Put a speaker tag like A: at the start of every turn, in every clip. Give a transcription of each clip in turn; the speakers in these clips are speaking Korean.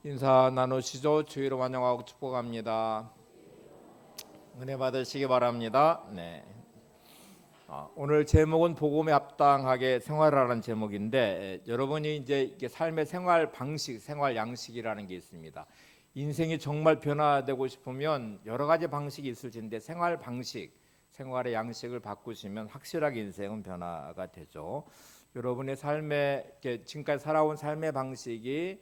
A: 인사 나누시죠. 주의로 환영하고 축복합니다. 은혜 받으시기 바랍니다. 네. 오늘 제목은 복음에 합당하게 생활하라는 제목인데 여러분이 이제 이게 삶의 생활 방식, 생활 양식이라는 게 있습니다. 인생이 정말 변화되고 싶으면 여러 가지 방식이 있을 텐데 생활 방식, 생활의 양식을 바꾸시면 확실하게 인생은 변화가 되죠. 여러분의 삶의 지금까지 살아온 삶의 방식이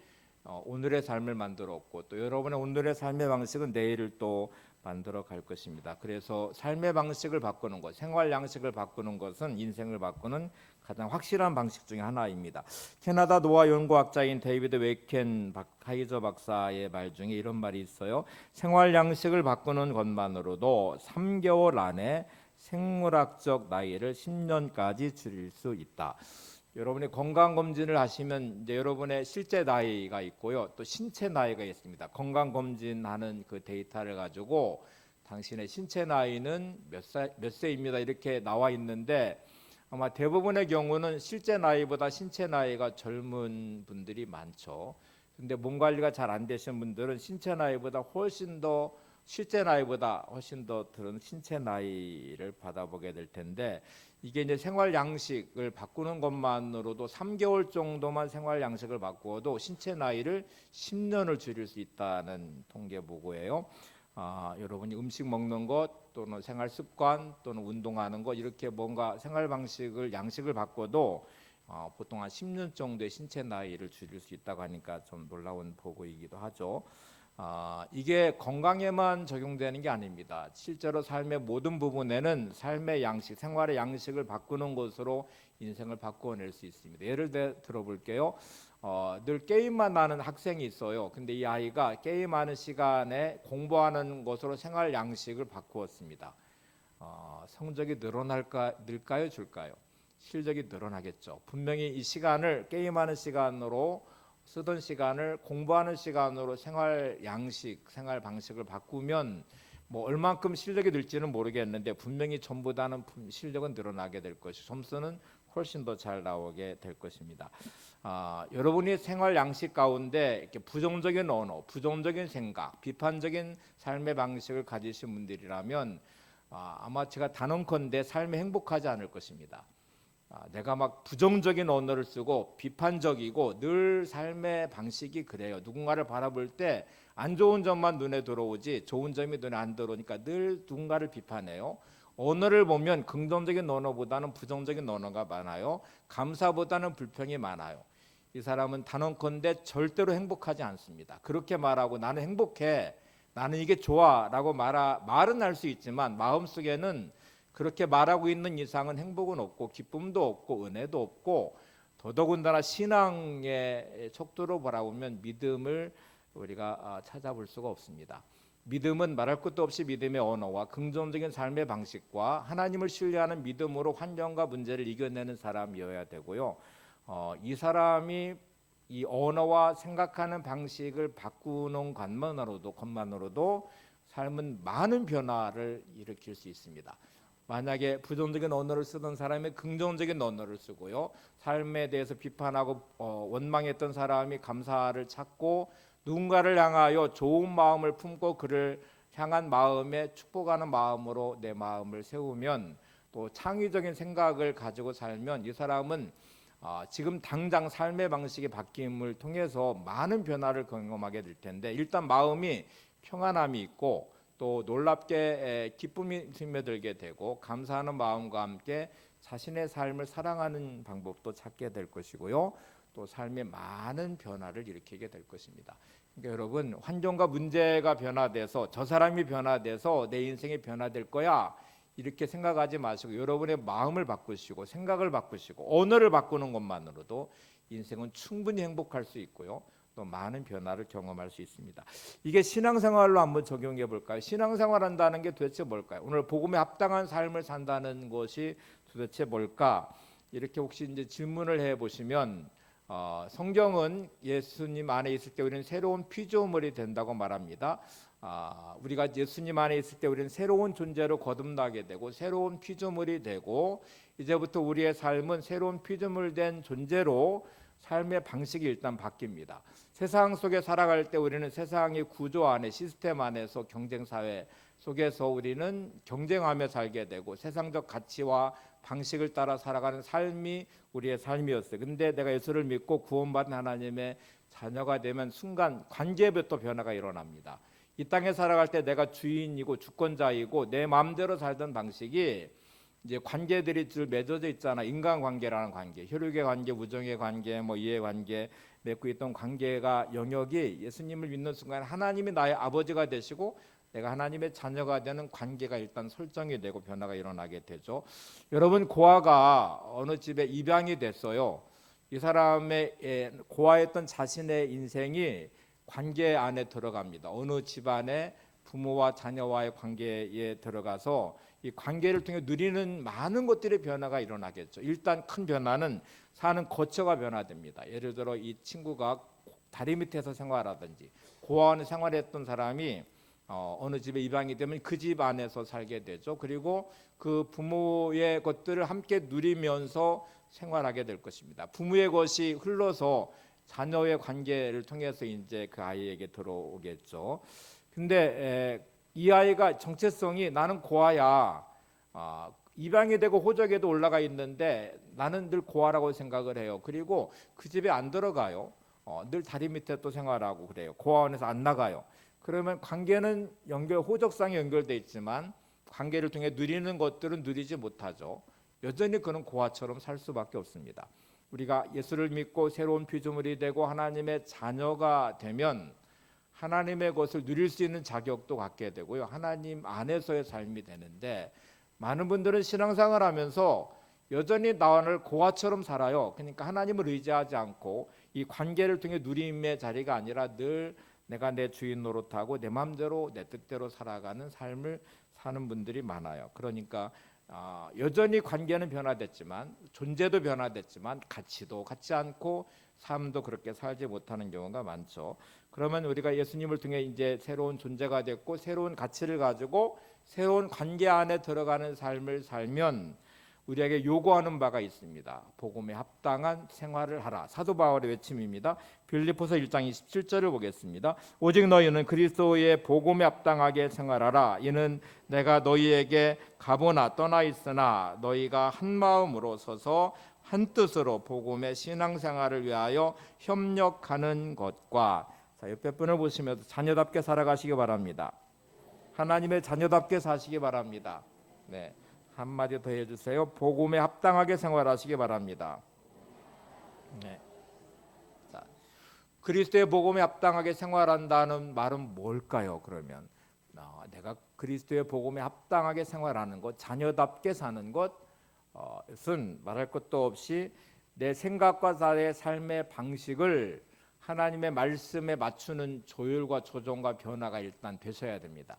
A: 오늘의 삶을 만들었고 또 여러분의 오늘의 삶의 방식은 내일을 또 만들어 갈 것입니다. 그래서 삶의 방식을 바꾸는 것, 생활 양식을 바꾸는 것은 인생을 바꾸는 가장 확실한 방식 중에 하나입니다. 캐나다 노화 연구학자인 데이비드 웨이켄 카이저 박사의 말 중에 이런 말이 있어요. 생활 양식을 바꾸는 것만으로도 3개월 안에 생물학적 나이를 10년까지 줄일 수 있다. 여러분이 건강 검진을 하시면 이제 여러분의 실제 나이가 있고요, 또 신체 나이가 있습니다. 건강 검진하는 그 데이터를 가지고 당신의 신체 나이는 몇 세입니다 이렇게 나와 있는데 아마 대부분의 경우는 실제 나이보다 신체 나이가 젊은 분들이 많죠. 근데 몸 관리가 잘 안 되신 분들은 신체 나이보다 훨씬 더 실제 나이보다 훨씬 더 들은 신체 나이를 받아보게 될 텐데 이게 이제 생활 양식을 바꾸는 것만으로도 3개월 정도만 생활 양식을 바꾸어도 신체 나이를 10년을 줄일 수 있다는 통계 보고예요. 여러분이 음식 먹는 것 또는 생활 습관 또는 운동하는 것 이렇게 뭔가 생활 방식을 양식을 바꿔도 보통 한 10년 정도의 신체 나이를 줄일 수 있다고 하니까 좀 놀라운 보고이기도 하죠. 이게 건강에만 적용되는 게 아닙니다. 실제로 삶의 모든 부분에는 삶의 양식, 생활의 양식을 바꾸는 것으로 인생을 바꿔낼 수 있습니다. 예를 들어 볼게요. 늘 게임만 하는 학생이 있어요. 근데 이 아이가 게임하는 시간에 공부하는 것으로 생활 양식을 바꾸었습니다. 성적이 늘까요, 줄까요? 실적이 늘어나겠죠. 분명히 이 시간을 게임하는 시간으로 쓰던 시간을 공부하는 시간으로 생활 양식, 생활 방식을 바꾸면 뭐 얼만큼 실력이 늘지는 모르겠는데 분명히 전보다는 실력은 늘어나게 될 것이 점수는 훨씬 더 잘 나오게 될 것입니다. 여러분이 생활 양식 가운데 이렇게 부정적인 언어, 부정적인 생각, 비판적인 삶의 방식을 가지신 분들이라면 아마 제가 단언컨대 삶에 행복하지 않을 것입니다. 내가 막 부정적인 언어를 쓰고 비판적이고 늘 삶의 방식이 그래요. 누군가를 바라볼 때 안 좋은 점만 눈에 들어오지 좋은 점이 눈에 안 들어오니까 늘 누군가를 비판해요. 언어를 보면 긍정적인 언어보다는 부정적인 언어가 많아요. 감사보다는 불평이 많아요. 이 사람은 단언컨대 절대로 행복하지 않습니다. 그렇게 말하고 나는 행복해, 나는 이게 좋아라고 말은 할 수 있지만 마음속에는 그렇게 말하고 있는 이상은 행복은 없고 기쁨도 없고 은혜도 없고 더더군다나 신앙의 척도로 바라보면 믿음을 우리가 찾아볼 수가 없습니다. 믿음은 말할 것도 없이 믿음의 언어와 긍정적인 삶의 방식과 하나님을 신뢰하는 믿음으로 환경과 문제를 이겨내는 사람이어야 되고요. 이 사람이 이 언어와 생각하는 방식을 바꾸는 것만으로도 삶은 많은 변화를 일으킬 수 있습니다. 만약에 부정적인 언어를 쓰던 사람이 긍정적인 언어를 쓰고요, 삶에 대해서 비판하고 원망했던 사람이 감사를 찾고 누군가를 향하여 좋은 마음을 품고 그를 향한 마음에 축복하는 마음으로 내 마음을 세우면 또 창의적인 생각을 가지고 살면 이 사람은 지금 당장 삶의 방식이 바뀜을 통해서 많은 변화를 경험하게 될 텐데 일단 마음이 평안함이 있고 또 놀랍게 기쁨이 스며들게 되고 감사하는 마음과 함께 자신의 삶을 사랑하는 방법도 찾게 될 것이고요. 또 삶에 많은 변화를 일으키게 될 것입니다. 그러니까 여러분 환경과 문제가 변화돼서 저 사람이 변화돼서 내 인생이 변화될 거야 이렇게 생각하지 마시고 여러분의 마음을 바꾸시고 생각을 바꾸시고 언어를 바꾸는 것만으로도 인생은 충분히 행복할 수 있고요. 또 많은 변화를 경험할 수 있습니다. 이게 신앙생활로 한번 적용해 볼까요? 신앙생활 한다는 게 도대체 뭘까요? 오늘 복음에 합당한 삶을 산다는 것이 도대체 뭘까? 이렇게 혹시 이제 질문을 해 보시면 성경은 예수님 안에 있을 때 우리는 새로운 피조물이 된다고 말합니다. 우리가 예수님 안에 있을 때 우리는 새로운 존재로 거듭나게 되고 새로운 피조물이 되고 이제부터 우리의 삶은 새로운 피조물 된 존재로 삶의 방식이 일단 바뀝니다. 세상 속에 살아갈 때 우리는 세상의 구조 안에 시스템 안에서 경쟁 사회 속에서 우리는 경쟁하며 살게 되고 세상적 가치와 방식을 따라 살아가는 삶이 우리의 삶이었어요. 근데 내가 예수를 믿고 구원받은 하나님의 자녀가 되면 순간 관계부터 변화가 일어납니다. 이 땅에 살아갈 때 내가 주인이고 주권자이고 내 마음대로 살던 방식이 이제 관계들이 줄 맺어져 있잖아. 인간관계라는 관계, 혈육의 관계, 우정의 관계, 뭐 이해 관계 맺고 있던 관계가 영역이 예수님을 믿는 순간 하나님이 나의 아버지가 되시고 내가 하나님의 자녀가 되는 관계가 일단 설정이 되고 변화가 일어나게 되죠. 여러분, 고아가 어느 집에 입양이 됐어요. 이 사람의 고아였던 자신의 인생이 관계 안에 들어갑니다. 어느 집안에 부모와 자녀와의 관계에 들어가서 이 관계를 통해 누리는 많은 것들의 변화가 일어나겠죠. 일단 큰 변화는 사는 거처가 변화됩니다. 예를 들어 이 친구가 다리 밑에서 생활하든지 고아원에 생활했던 사람이 어느 집에 입양이 되면 그 집 안에서 살게 되죠. 그리고 그 부모의 것들을 함께 누리면서 생활하게 될 것입니다. 부모의 것이 흘러서 자녀의 관계를 통해서 이제 그 아이에게 들어오겠죠. 근데 이 아이가 정체성이 나는 고아야. 입양이 되고 호적에도 올라가 있는데 나는 늘 고아라고 생각을 해요. 그리고 그 집에 안 들어가요. 늘 다리 밑에 또 생활하고 그래요. 고아원에서 안 나가요. 그러면 관계는 호적상에 연결돼 있지만 관계를 통해 누리는 것들은 누리지 못하죠. 여전히 그는 고아처럼 살 수밖에 없습니다. 우리가 예수를 믿고 새로운 피조물이 되고 하나님의 자녀가 되면 하나님의 것을 누릴 수 있는 자격도 갖게 되고요. 하나님 안에서의 삶이 되는데 많은 분들은 신앙생활을 하면서 여전히 나를 고아처럼 살아요. 그러니까 하나님을 의지하지 않고 이 관계를 통해 누림의 자리가 아니라 늘 내가 내 주인 노릇하고 내 마음대로 내 뜻대로 살아가는 삶을 사는 분들이 많아요. 그러니까 여전히 관계는 변화됐지만 존재도 변화됐지만 가치도 같지 않고 삶도 그렇게 살지 못하는 경우가 많죠. 그러면 우리가 예수님을 통해 이제 새로운 존재가 됐고 새로운 가치를 가지고 새로운 관계 안에 들어가는 삶을 살면 우리에게 요구하는 바가 있습니다. 복음에 합당한 생활을 하라. 사도 바울의 외침입니다. 빌립보서 1장 27절을 보겠습니다. 오직 너희는 그리스도의 복음에 합당하게 생활하라. 이는 내가 너희에게 가보나 떠나 있으나 너희가 한 마음으로 서서 한 뜻으로 복음의 신앙생활을 위하여 협력하는 것과 옆에 분을 보시면서 자녀답게 살아가시기 바랍니다. 하나님의 자녀답게 사시기 바랍니다. 네. 한마디 더 해주세요. 복음에 합당하게 생활하시기 바랍니다. 네. 자, 그리스도의 복음에 합당하게 생활한다는 말은 뭘까요? 그러면 내가 그리스도의 복음에 합당하게 생활하는 것, 자녀답게 사는 것은 말할 것도 없이 내 생각과 나의 삶의 방식을 하나님의 말씀에 맞추는 조율과 조정과 변화가 일단 되셔야 됩니다.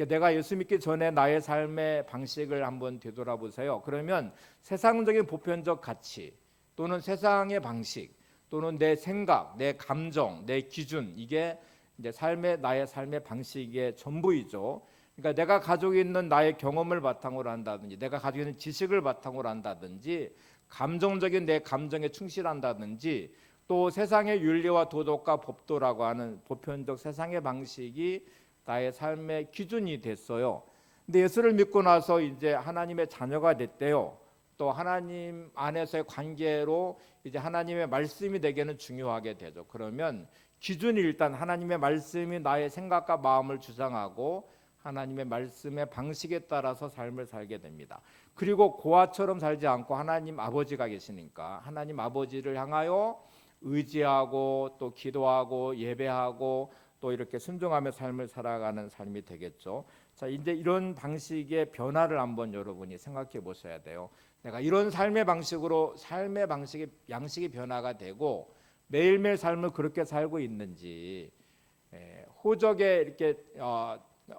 A: 내가 예수 믿기 전에 나의 삶의 방식을 한번 되돌아보세요. 그러면 세상적인 보편적 가치 또는 세상의 방식 또는 내 생각, 내 감정, 내 기준 이게 이제 나의 삶의 방식의 전부이죠. 그러니까 내가 가지고 있는 나의 경험을 바탕으로 한다든지 내가 가지고 있는 지식을 바탕으로 한다든지 감정적인 내 감정에 충실한다든지 또 세상의 윤리와 도덕과 법도라고 하는 보편적 세상의 방식이 나의 삶의 기준이 됐어요. 근데 예수를 믿고 나서 이제 하나님의 자녀가 됐대요. 또 하나님 안에서의 관계로 이제 하나님의 말씀이 되게는 중요하게 되죠. 그러면 기준이 일단 하나님의 말씀이 나의 생각과 마음을 주장하고 하나님의 말씀의 방식에 따라서 삶을 살게 됩니다. 그리고 고아처럼 살지 않고 하나님 아버지가 계시니까 하나님 아버지를 향하여 의지하고 또 기도하고 예배하고 또 이렇게 순종하며 삶을 살아가는 삶이 되겠죠. 자, 이제 이런 방식의 변화를 한번 여러분이 생각해 보셔야 돼요. 내가 이런 삶의 방식으로 삶의 방식의 양식이 변화가 되고 매일매일 삶을 그렇게 살고 있는지 호적에 이렇게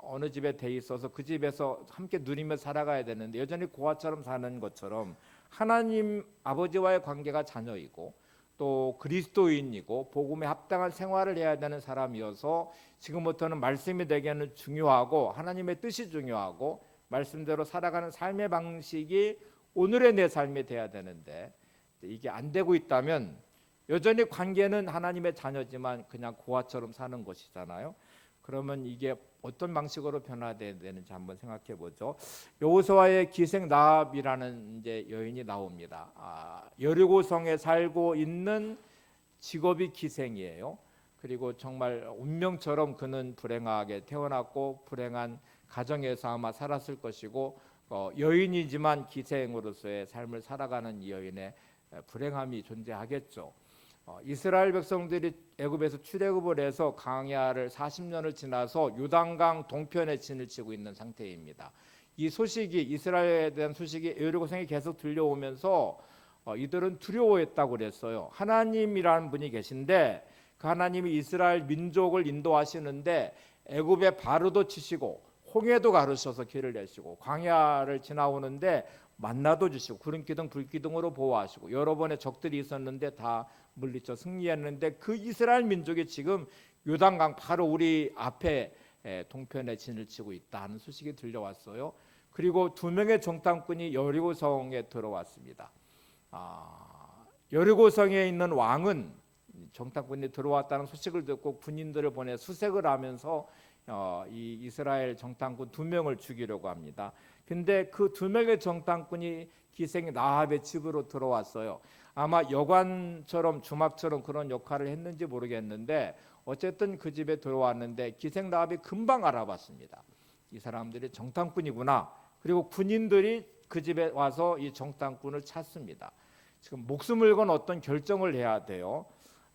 A: 어느 집에 돼 있어서 그 집에서 함께 누리며 살아가야 되는데 여전히 고아처럼 사는 것처럼 하나님 아버지와의 관계가 자녀이고 또 그리스도인이고 복음에 합당한 생활을 해야 되는 사람이어서 지금부터는 말씀이 되기는 중요하고 하나님의 뜻이 중요하고 말씀대로 살아가는 삶의 방식이 오늘의 내 삶이 돼야 되는데 이게 안 되고 있다면 여전히 관계는 하나님의 자녀지만 그냥 고아처럼 사는 것이잖아요. 그러면 이게 어떤 방식으로 변화돼야 되는지 한번 생각해 보죠. 여호수아의 기생 라합이라는 이제 여인이 나옵니다. 여리고성에 살고 있는 직업이 기생이에요. 그리고 정말 운명처럼 그는 불행하게 태어났고 불행한 가정에서 아마 살았을 것이고 여인이지만 기생으로서의 삶을 살아가는 이 여인의 불행함이 존재하겠죠. 이스라엘 백성들이 애굽에서 출애굽을 해서 광야를 40년을 지나서 요단강 동편에 진을 치고 있는 상태입니다. 이 소식이 이스라엘에 대한 소식이 여리고성에 계속 들려오면서 이들은 두려워했다고 그랬어요. 하나님이라는 분이 계신데 그 하나님이 이스라엘 민족을 인도하시는데 애굽의 바로도 치시고 홍해도 가르셔서 길을 내시고 광야를 지나오는데 만나도 주시고 구름기둥 불기둥으로 보호하시고 여러 번의 적들이 있었는데 다 물리쳐 승리했는데 그 이스라엘 민족이 지금 요단강 바로 우리 앞에 동편에 진을 치고 있다 하는 소식이 들려왔어요. 그리고 두 명의 정탐꾼이 여리고성에 들어왔습니다. 여리고성에 있는 왕은 정탐꾼이 들어왔다는 소식을 듣고 군인들을 보내 수색을 하면서 이 이스라엘 정탐꾼 두 명을 죽이려고 합니다. 근데 그 두 명의 정탐꾼이 기생 라합의 집으로 들어왔어요. 아마 여관처럼 주막처럼 그런 역할을 했는지 모르겠는데 어쨌든 그 집에 들어왔는데 기생 라합이 금방 알아봤습니다. 이 사람들이 정탐꾼이구나. 그리고 군인들이 그 집에 와서 이 정탐꾼을 찾습니다. 지금 목숨을 건 어떤 결정을 해야 돼요.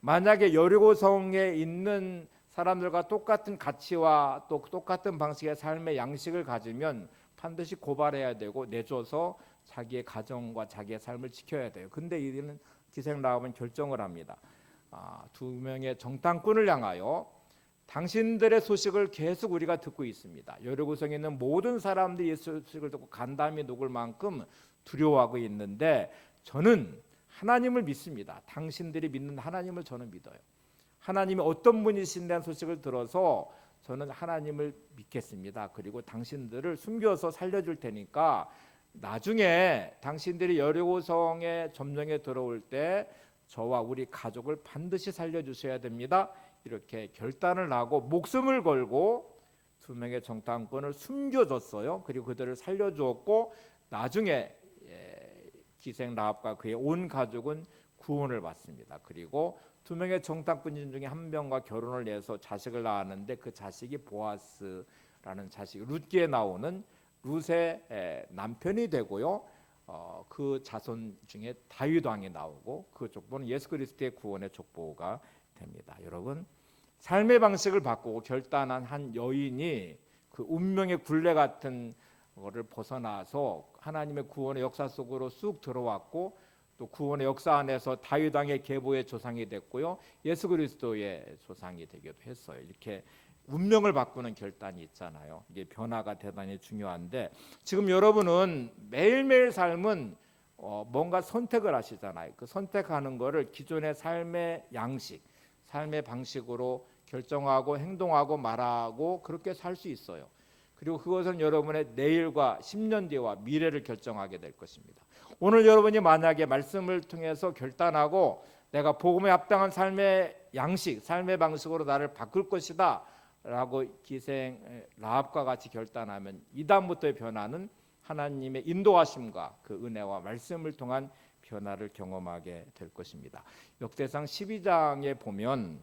A: 만약에 여리고성에 있는 사람들과 똑같은 가치와 또 똑같은 방식의 삶의 양식을 가지면 반드시 고발해야 되고 내줘서 자기의 가정과 자기의 삶을 지켜야 돼요. 근데 이들은 기생 라합은 결정을 합니다. 두 명의 정탐꾼을 향하여 당신들의 소식을 계속 우리가 듣고 있습니다. 여리고성에 있는 모든 사람들이 이 소식을 듣고 간담이 녹을 만큼 두려워하고 있는데 저는 하나님을 믿습니다. 당신들이 믿는 하나님을 저는 믿어요. 하나님이 어떤 분이신다는 소식을 들어서 저는 하나님을 믿겠습니다. 그리고 당신들을 숨겨서 살려줄 테니까 나중에 당신들이 여리고성의 점령에 들어올 때 저와 우리 가족을 반드시 살려주셔야 됩니다. 이렇게 결단을 하고 목숨을 걸고 두 명의 정탐꾼을 숨겨줬어요. 그리고 그들을 살려주었고 나중에 기생 라합과 그의 온 가족은 구원을 받습니다. 그리고 두 명의 정탐꾼 중에 한 명과 결혼을 해서 자식을 낳았는데 그 자식이 보아스라는 자식, 룻기에 나오는 룻의 남편이 되고요. 그 자손 중에 다윗 왕이 나오고 그 족보는 예수 그리스도의 구원의 족보가 됩니다. 여러분, 삶의 방식을 바꾸고 결단한 한 여인이 그 운명의 굴레 같은 거를 벗어나서 하나님의 구원의 역사 속으로 쑥 들어왔고 또 구원의 역사 안에서 다윗 왕의 계보의 조상이 됐고요. 예수 그리스도의 조상이 되기도 했어요. 이렇게 운명을 바꾸는 결단이 있잖아요. 이게 변화가 대단히 중요한데 지금 여러분은 매일매일 삶은 뭔가 선택을 하시잖아요. 그 선택하는 거를 기존의 삶의 양식, 삶의 방식으로 결정하고 행동하고 말하고 그렇게 살 수 있어요. 그리고 그것은 여러분의 내일과 10년 뒤와 미래를 결정하게 될 것입니다. 오늘 여러분이 만약에 말씀을 통해서 결단하고 내가 복음에 합당한 삶의 양식, 삶의 방식으로 나를 바꿀 것이다 라고 기생 라합과 같이 결단하면 이다음부터의 변화는 하나님의 인도하심과 그 은혜와 말씀을 통한 변화를 경험하게 될 것입니다. 역대상 12장에 보면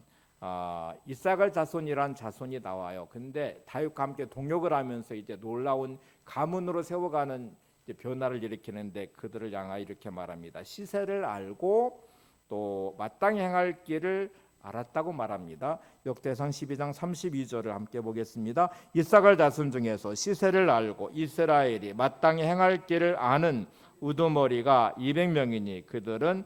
A: 이사갈 자손이란 자손이 나와요. 근데 다윗과 함께 동역을 하면서 이제 놀라운 가문으로 세워가는 이제 변화를 일으키는데 그들을 향하여 이렇게 말합니다. 시세를 알고 또 마땅히 행할 길을 알았다고 말합니다. 역대상 12장 32절을 함께 보겠습니다. 이사갈 자손 중에서 시세를 알고 이스라엘이 마땅히 행할 길을 아는 우두머리가 200명이니 그들은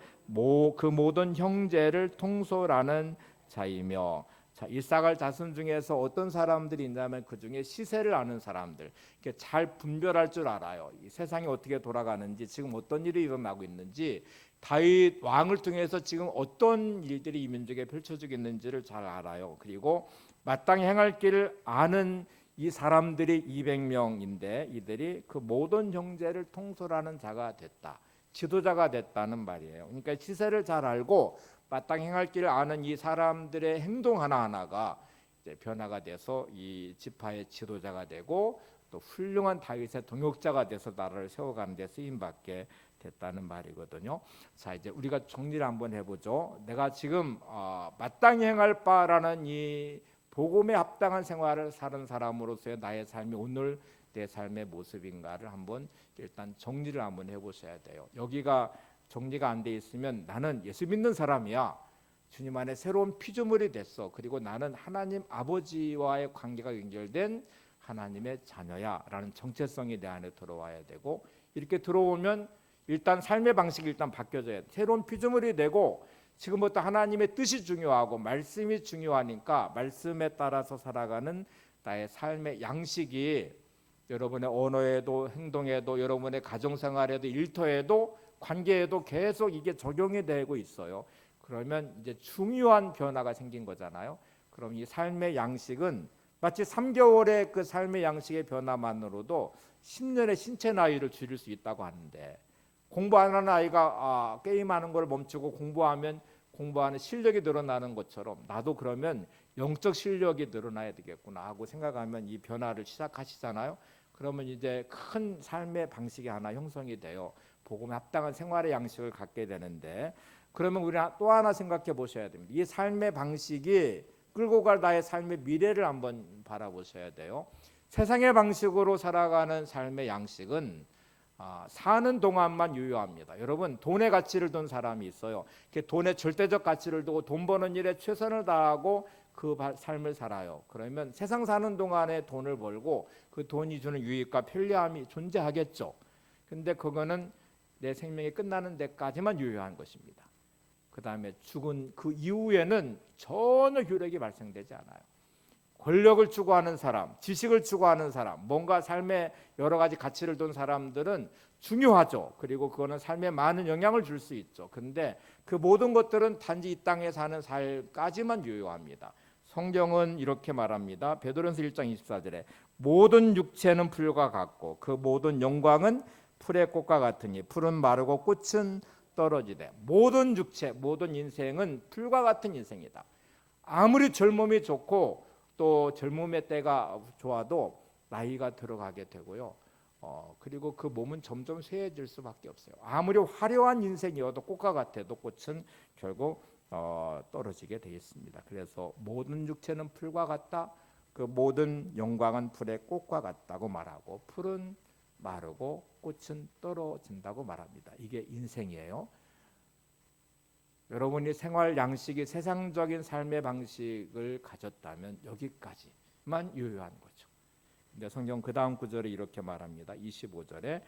A: 그 모든 형제를 통솔하는 자이며 이사갈 자손 중에서 어떤 사람들이 있냐면 그 중에 시세를 아는 사람들, 잘 분별할 줄 알아요. 이 세상이 어떻게 돌아가는지 지금 어떤 일이 일어나고 있는지 다윗 왕을 통해서 지금 어떤 일들이 이 민족에 펼쳐지고 있는지를 잘 알아요. 그리고 마땅히 행할 길을 아는 이 사람들이 200명인데 이들이 그 모든 형제를 통솔하는 자가 됐다. 지도자가 됐다는 말이에요. 그러니까 시세를 잘 알고 마땅히 행할 길을 아는 이 사람들의 행동 하나하나가 이제 변화가 돼서 이 지파의 지도자가 되고 또 훌륭한 다윗의 동역자가 돼서 나라를 세워가는 데 쓰임받게 됐다는 말이거든요. 자, 이제 우리가 정리를 한번 해보죠. 내가 지금 마땅히 행할 바라는 이 복음에 합당한 생활을 사는 사람으로서의 나의 삶이 오늘 내 삶의 모습인가를 한번 일단 정리를 한번 해보셔야 돼요. 여기가 정리가 안 돼 있으면 나는 예수 믿는 사람이야, 주님 안에 새로운 피조물이 됐어, 그리고 나는 하나님 아버지와의 관계가 연결된 하나님의 자녀야 라는 정체성이 내 안에 들어와야 되고, 이렇게 들어오면 일단 삶의 방식이 일단 바뀌어져야 돼. 새로운 피조물이 되고 지금부터 하나님의 뜻이 중요하고 말씀이 중요하니까 말씀에 따라서 살아가는 나의 삶의 양식이 여러분의 언어에도 행동에도 여러분의 가정생활에도 일터에도 관계에도 계속 이게 적용이 되고 있어요. 그러면 이제 중요한 변화가 생긴 거잖아요. 그럼 이 삶의 양식은 마치 3개월의 그 삶의 양식의 변화만으로도 10년의 신체 나이를 줄일 수 있다고 하는데, 공부하는 아이가 게임하는 걸 멈추고 공부하면 공부하는 실력이 늘어나는 것처럼 나도 그러면 영적 실력이 늘어나야 되겠구나 하고 생각하면 이 변화를 시작하시잖아요. 그러면 이제 큰 삶의 방식이 하나 형성이 돼요. 복음에 합당한 생활의 양식을 갖게 되는데, 그러면 우리 또 하나 생각해 보셔야 됩니다. 이 삶의 방식이 끌고 갈 나의 삶의 미래를 한번 바라보셔야 돼요. 세상의 방식으로 살아가는 삶의 양식은 사는 동안만 유효합니다. 여러분, 돈의 가치를 둔 사람이 있어요. 돈의 절대적 가치를 두고 돈 버는 일에 최선을 다하고 그 삶을 살아요. 그러면 세상 사는 동안에 돈을 벌고 그 돈이 주는 유익과 편리함이 존재하겠죠. 근데 그거는 내 생명이 끝나는 데까지만 유효한 것입니다. 그 다음에 죽은 그 이후에는 전혀 효력이 발생되지 않아요. 권력을 추구하는 사람, 지식을 추구하는 사람, 뭔가 삶에 여러 가지 가치를 둔 사람들은 중요하죠. 그리고 그거는 삶에 많은 영향을 줄 수 있죠. 근데 그 모든 것들은 단지 이 땅에 사는 삶까지만 유효합니다. 성경은 이렇게 말합니다. 베드로전서 1장 24절에 모든 육체는 풀과 같고 그 모든 영광은 풀의 꽃과 같으니 풀은 마르고 꽃은 떨어지되. 모든 육체, 모든 인생은 풀과 같은 인생이다. 아무리 젊음이 좋고 또 젊음의 때가 좋아도 나이가 들어가게 되고요. 그리고 그 몸은 점점 쇠해질 수밖에 없어요. 아무리 화려한 인생이어도 꽃과 같아도 꽃은 결국 떨어지게 되어 있습니다. 그래서 모든 육체는 풀과 같다. 그 모든 영광은 풀의 꽃과 같다고 말하고 풀은 마르고 꽃은 떨어진다고 말합니다. 이게 인생이에요. 여러분이 생활 양식이 세상적인 삶의 방식을 가졌다면 여기까지만 유효한 거죠. 근데 성경 그 다음 구절에 이렇게 말합니다. 25절에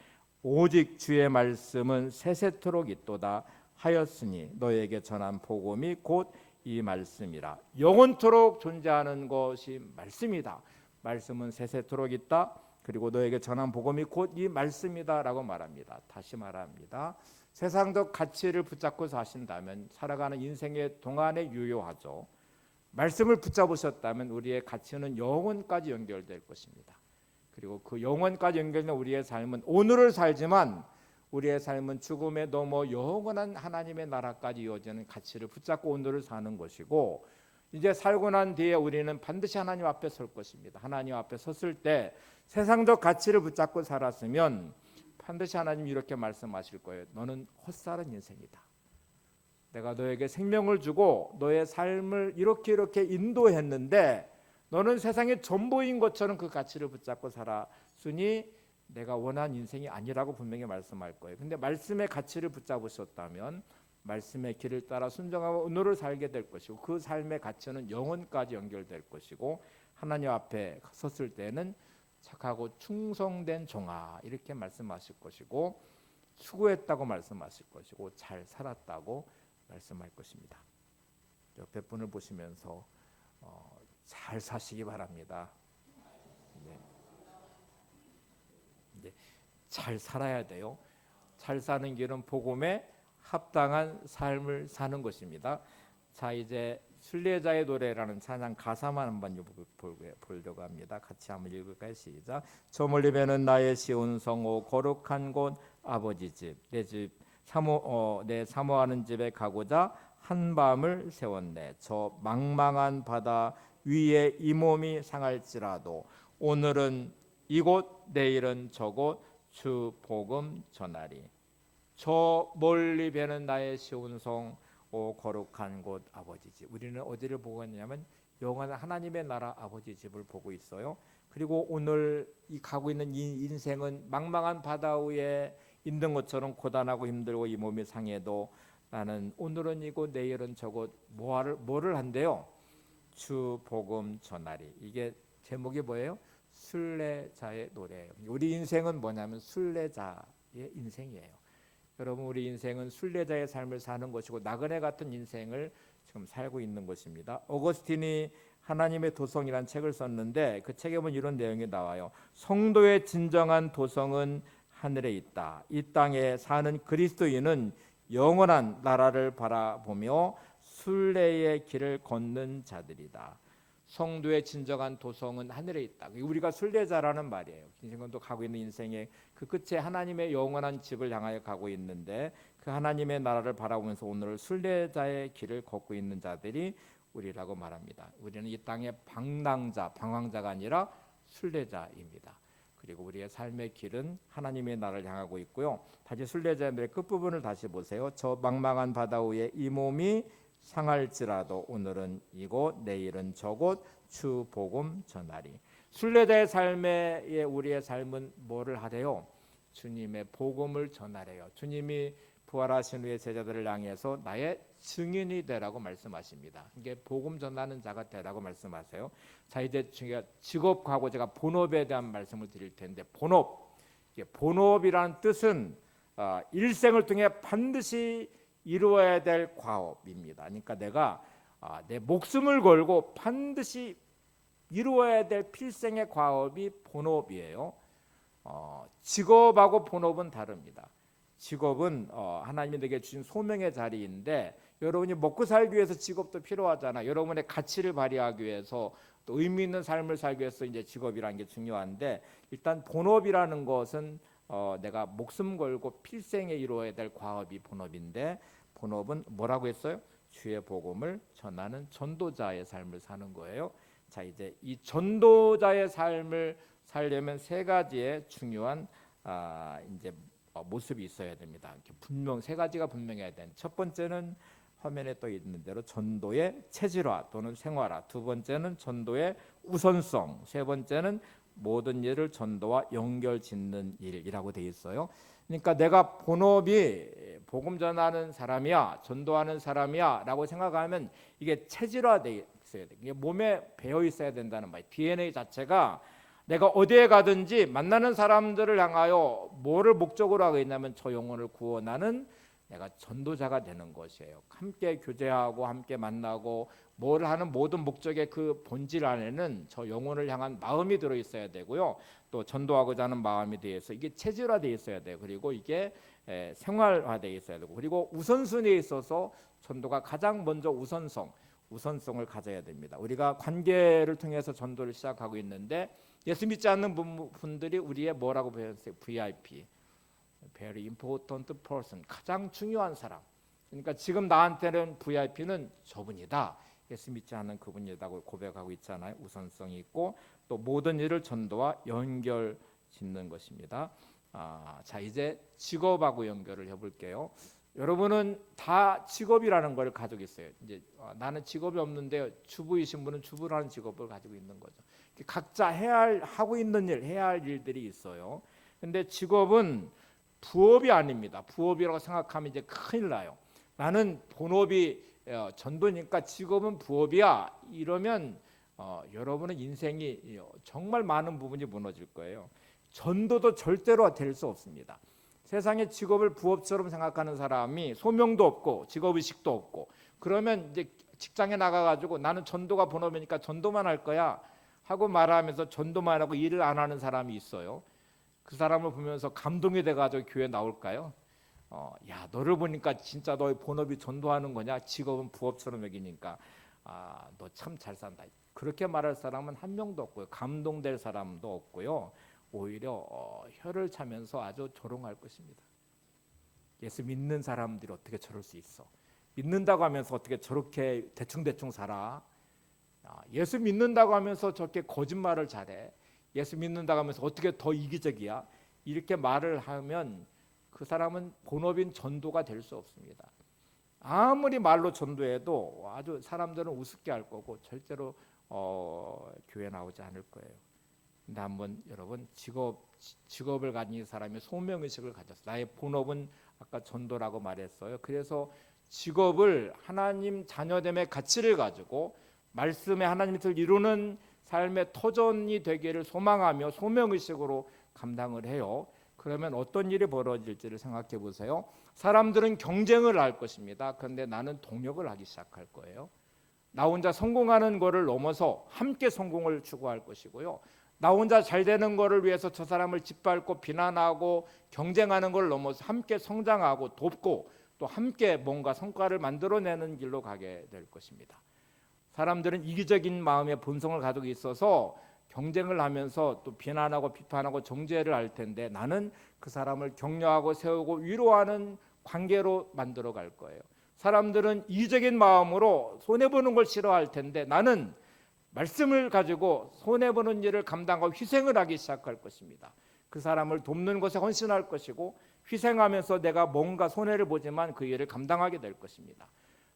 A: 오직 주의 말씀은 세세토록 있도다 하였으니 너에게 전한 복음이 곧 이 말씀이라. 영원토록 존재하는 것이 말씀이다. 말씀은 세세토록 있다. 그리고 너에게 전한 복음이 곧 이 말씀이다라고 말합니다. 다시 말합니다. 세상적 가치를 붙잡고 사신다면 살아가는 인생의 동안에 유효하죠. 말씀을 붙잡으셨다면 우리의 가치는 영원까지 연결될 것입니다. 그리고 그 영원까지 연결된 우리의 삶은 오늘을 살지만 우리의 삶은 죽음에 넘어 영원한 하나님의 나라까지 이어지는 가치를 붙잡고 오늘을 사는 것이고, 이제 살고 난 뒤에 우리는 반드시 하나님 앞에 설 것입니다. 하나님 앞에 섰을 때 세상적 가치를 붙잡고 살았으면 반드시 하나님이 이렇게 말씀하실 거예요. 너는 헛살은 인생이다. 내가 너에게 생명을 주고 너의 삶을 이렇게 인도했는데 너는 세상의 전부인 것처럼 그 가치를 붙잡고 살았으니 내가 원한 인생이 아니라고 분명히 말씀할 거예요. 근데 말씀의 가치를 붙잡으셨다면 말씀의 길을 따라 순종하고 오늘을 살게 될 것이고 그 삶의 가치는 영원까지 연결될 것이고 하나님 앞에 섰을 때는 착하고 충성된 종아 이렇게 말씀하실 것이고 수고했다고 말씀하실 것이고 잘 살았다고 말씀할 것입니다. 옆에 분을 보시면서 잘 사시기 바랍니다. 네. 잘 살아야 돼요. 잘 사는 길은 복음에 합당한 삶을 사는 것입니다. 자, 이제 순례자의 노래라는 찬양 가사만 한번 보려고 합니다. 같이 한번 읽을까요? 시작. 저 멀리 배는 나의 시온 성오 거룩한 곳 아버지 집 내 집 내 사모하는 집에 가고자 한밤을 세웠네. 저 망망한 바다 위에 이 몸이 상할지라도 오늘은 이곳 내일은 저곳 주 복음 전하리. 저 멀리 배는 나의 시온성 오 거룩한 곳 아버지 집. 우리는 어디를 보고 있냐면 영원한 하나님의 나라 아버지 집을 보고 있어요. 그리고 오늘 이 가고 있는 이 인생은 망망한 바다 위에 있는 것처럼 고단하고 힘들고 이 몸이 상해도 나는 오늘은 이곳 내일은 저곳 뭐를 한대요? 주 복음 전하리. 이게 제목이 뭐예요? 순례자의 노래예요. 우리 인생은 뭐냐면 순례자의 인생이에요. 여러분, 우리 인생은 순례자의 삶을 사는 것이고 나그네 같은 인생을 지금 살고 있는 것입니다. 어거스틴이 하나님의 도성이라는 책을 썼는데 그 책에 보면 이런 내용이 나와요. 성도의 진정한 도성은 하늘에 있다. 이 땅에 사는 그리스도인은 영원한 나라를 바라보며 순례의 길을 걷는 자들이다. 성도의 진정한 도성은 하늘에 있다. 우리가 순례자라는 말이에요. 인생도 가고 있는 인생의 그 끝에 하나님의 영원한 집을 향하여 가고 있는데 그 하나님의 나라를 바라보면서 오늘 순례자의 길을 걷고 있는 자들이 우리라고 말합니다. 우리는 이 땅의 방황자가 아니라 순례자입니다. 그리고 우리의 삶의 길은 하나님의 나라를 향하고 있고요. 다시 순례자의 끝부분을 다시 보세요. 저 망망한 바다 위에 이 몸이 상할지라도 오늘은 이곳 내일은 저곳 주 복음 전하리. 순례자의 삶에 우리의 삶은 뭐를 하래요? 주님의 복음을 전하래요. 주님이 부활하신 후에 제자들을 향해서 나의 증인이 되라고 말씀하십니다. 이게 복음 전하는 자가 되라고 말씀하세요. 자, 이제 직업하고 제가 본업에 대한 말씀을 드릴 텐데 본업이라는 뜻은 일생을 통해 반드시 이루어야 될 과업입니다. 그러니까 내가 내 목숨을 걸고 반드시 이루어야 될 필생의 과업이 본업이에요. 직업하고 본업은 다릅니다. 직업은 하나님이 내게 주신 소명의 자리인데 여러분이 먹고 살기 위해서 직업도 필요하잖아요. 여러분의 가치를 발휘하기 위해서 또 의미 있는 삶을 살기 위해서 이제 직업이라는 게 중요한데 일단 본업이라는 것은 내가 목숨 걸고 필생에 이루어야 될 과업이 본업인데 본업은 뭐라고 했어요? 주의 복음을 전하는 전도자의 삶을 사는 거예요. 자, 이제 이 전도자의 삶을 살려면 세 가지의 중요한 이제 모습이 있어야 됩니다. 세 가지가 분명해야 되는. 첫 번째는 화면에 떠 있는 대로 전도의 체질화 또는 생활화. 두 번째는 전도의 우선성. 세 번째는 모든 일을 전도와 연결 짓는 일이라고 되어 있어요. 그러니까 내가 본업이 복음 전하는 사람이야, 전도하는 사람이야 라고 생각하면 이게 체질화되어 있어야 돼. 이게 몸에 배어 있어야 된다는 말이에요. DNA 자체가 내가 어디에 가든지 만나는 사람들을 향하여 뭐를 목적으로 하고 있냐면 저 영혼을 구원하는 내가 전도자가 되는 것이에요. 함께 교제하고 함께 만나고 뭘 하는 모든 목적의 그 본질 안에는 저 영혼을 향한 마음이 들어 있어야 되고요. 또 전도하고자 하는 마음이 되어서 이게 체질화되어 있어야 돼요. 그리고 이게 생활화되어 있어야 되고 그리고 우선순위에 있어서 전도가 가장 먼저 우선성을 가져야 됩니다. 우리가 관계를 통해서 전도를 시작하고 있는데 예수 믿지 않는 분들이 우리의 뭐라고 배웠어요? VIP, very important person, 가장 중요한 사람. 그러니까 지금 나한테는 VIP는 저분이다. 예수 믿지 않는 그분이라고 고백하고 있잖아요. 우선성이 있고 또 모든 일을 전도와 연결 짓는 것입니다. 자, 이제 직업하고 연결을 해볼게요. 여러분은 다 직업이라는 걸 가지고 있어요. 이제 나는 직업이 없는데 주부이신 분은 주부라는 직업을 가지고 있는 거죠. 각자 하고 있는 일, 해야 할 일들이 있어요. 근데 직업은 부업이 아닙니다. 부업이라고 생각하면 이제 큰일 나요. 나는 본업이 전도니까 직업은 부업이야. 이러면 여러분은 인생이 정말 많은 부분이 무너질 거예요. 전도도 절대로 될 수 없습니다. 세상에 직업을 부업처럼 생각하는 사람이 소명도 없고 직업의식도 없고 그러면 이제 직장에 나가가지고 나는 전도가 본업이니까 전도만 할 거야 하고 말하면서 전도만 하고 일을 안 하는 사람이 있어요. 그 사람을 보면서 감동이 돼가지고 교회 나올까요? 야, 너를 보니까 진짜 너의 본업이 전도하는 거냐? 직업은 부업처럼 여기니까 너 참 잘 산다. 그렇게 말할 사람은 한 명도 없고요. 감동될 사람도 없고요. 오히려 혀를 차면서 아주 조롱할 것입니다. 예수 믿는 사람들이 어떻게 저럴 수 있어? 믿는다고 하면서 어떻게 저렇게 대충대충 살아? 예수 믿는다고 하면서 저렇게 거짓말을 잘해? 예수 믿는다고 하면서 어떻게 더 이기적이야? 이렇게 말을 하면 그 사람은 본업인 전도가 될 수 없습니다. 아무리 말로 전도해도 아주 사람들은 우습게 할 거고 절대로 교회 나오지 않을 거예요. 근데 한번 여러분 직업을 가진 사람이 소명의식을 가졌어요. 나의 본업은 아까 전도라고 말했어요. 그래서 직업을 하나님 자녀됨의 가치를 가지고 말씀의 하나님의 뜻을 이루는 삶의 터전이 되기를 소망하며 소명의식으로 감당을 해요. 그러면 어떤 일이 벌어질지를 생각해 보세요. 사람들은 경쟁을 할 것입니다. 그런데 나는 동역을 하기 시작할 거예요. 나 혼자 성공하는 것을 넘어서 함께 성공을 추구할 것이고요. 나 혼자 잘 되는 것을 위해서 저 사람을 짓밟고 비난하고 경쟁하는 걸 넘어서 함께 성장하고 돕고 또 함께 뭔가 성과를 만들어내는 길로 가게 될 것입니다. 사람들은 이기적인 마음의 본성을 가지고 있어서 경쟁을 하면서 또 비난하고 비판하고 정죄를 할 텐데 나는 그 사람을 격려하고 세우고 위로하는 관계로 만들어 갈 거예요. 사람들은 이기적인 마음으로 손해보는 걸 싫어할 텐데 나는 말씀을 가지고 손해보는 일을 감당하고 희생을 하기 시작할 것입니다. 그 사람을 돕는 것에 헌신할 것이고 희생하면서 내가 뭔가 손해를 보지만 그 일을 감당하게 될 것입니다.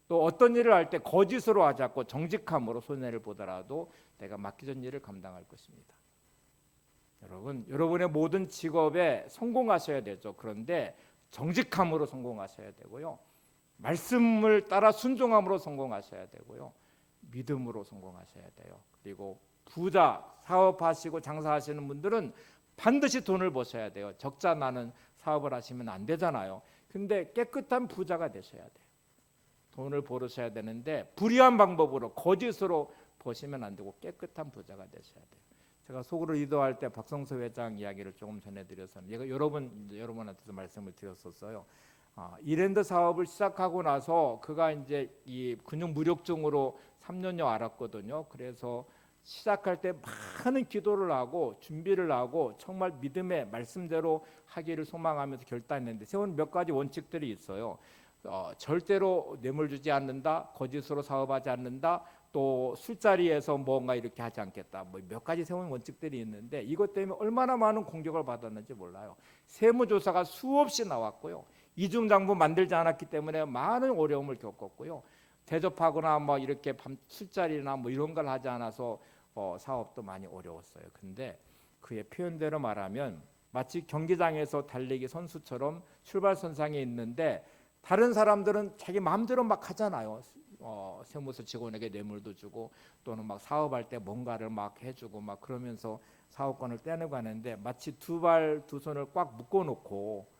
A: 또 어떤 일을 할 때 거짓으로 하지 않고 정직함으로 손해를 보더라도 내가 맡겨진 일을 감당할 것입니다. 여러분의 모든 직업에 성공하셔야 되죠. 그런데 정직함으로 성공하셔야 되고요. 말씀을 따라 순종함으로 성공하셔야 되고요. 믿음으로 성공하셔야 돼요. 그리고 부자, 사업하시고 장사하시는 분들은 반드시 돈을 버셔야 돼요. 적자 나는 사업을 하시면 안 되잖아요. 근데 깨끗한 부자가 되셔야 돼요. 돈을 벌으셔야 되는데 불의한 방법으로 거짓으로 버시면 안 되고 깨끗한 부자가 되셔야 돼요. 제가 속으로 기도할 때 박성서 회장 이야기를 조금 전해드려서 제가 여러분한테도 말씀을 드렸었어요. 이랜드 사업을 시작하고 나서 그가 이제 이 근육 무력증으로 3년여 앓았거든요. 그래서 시작할 때 많은 기도를 하고 준비를 하고 정말 믿음의 말씀대로 하기를 소망하면서 결단했는데 세운 몇 가지 원칙들이 있어요. 절대로 뇌물 주지 않는다, 거짓으로 사업하지 않는다, 또 술자리에서 뭔가 이렇게 하지 않겠다. 뭐 몇 가지 세운 원칙들이 있는데 이것 때문에 얼마나 많은 공격을 받았는지 몰라요. 세무조사가 수없이 나왔고요. 이중장부 만들지 않았기 때문에 많은 어려움을 겪었고요. 대접하거나 뭐 이렇게 술자리나 뭐 이런 걸 하지 않아서 사업도 많이 어려웠어요. 근데 그의 표현대로 말하면 마치 경기장에서 달리기 선수처럼 출발선상에 있는데 다른 사람들은 자기 마음대로 막 하잖아요. 세무서 직원에게 뇌물도 주고 또는 막 사업할 때 뭔가를 막 해주고 막 그러면서 사업권을 떼내고 하는데 마치 두 발 두 손을 꽉 묶어놓고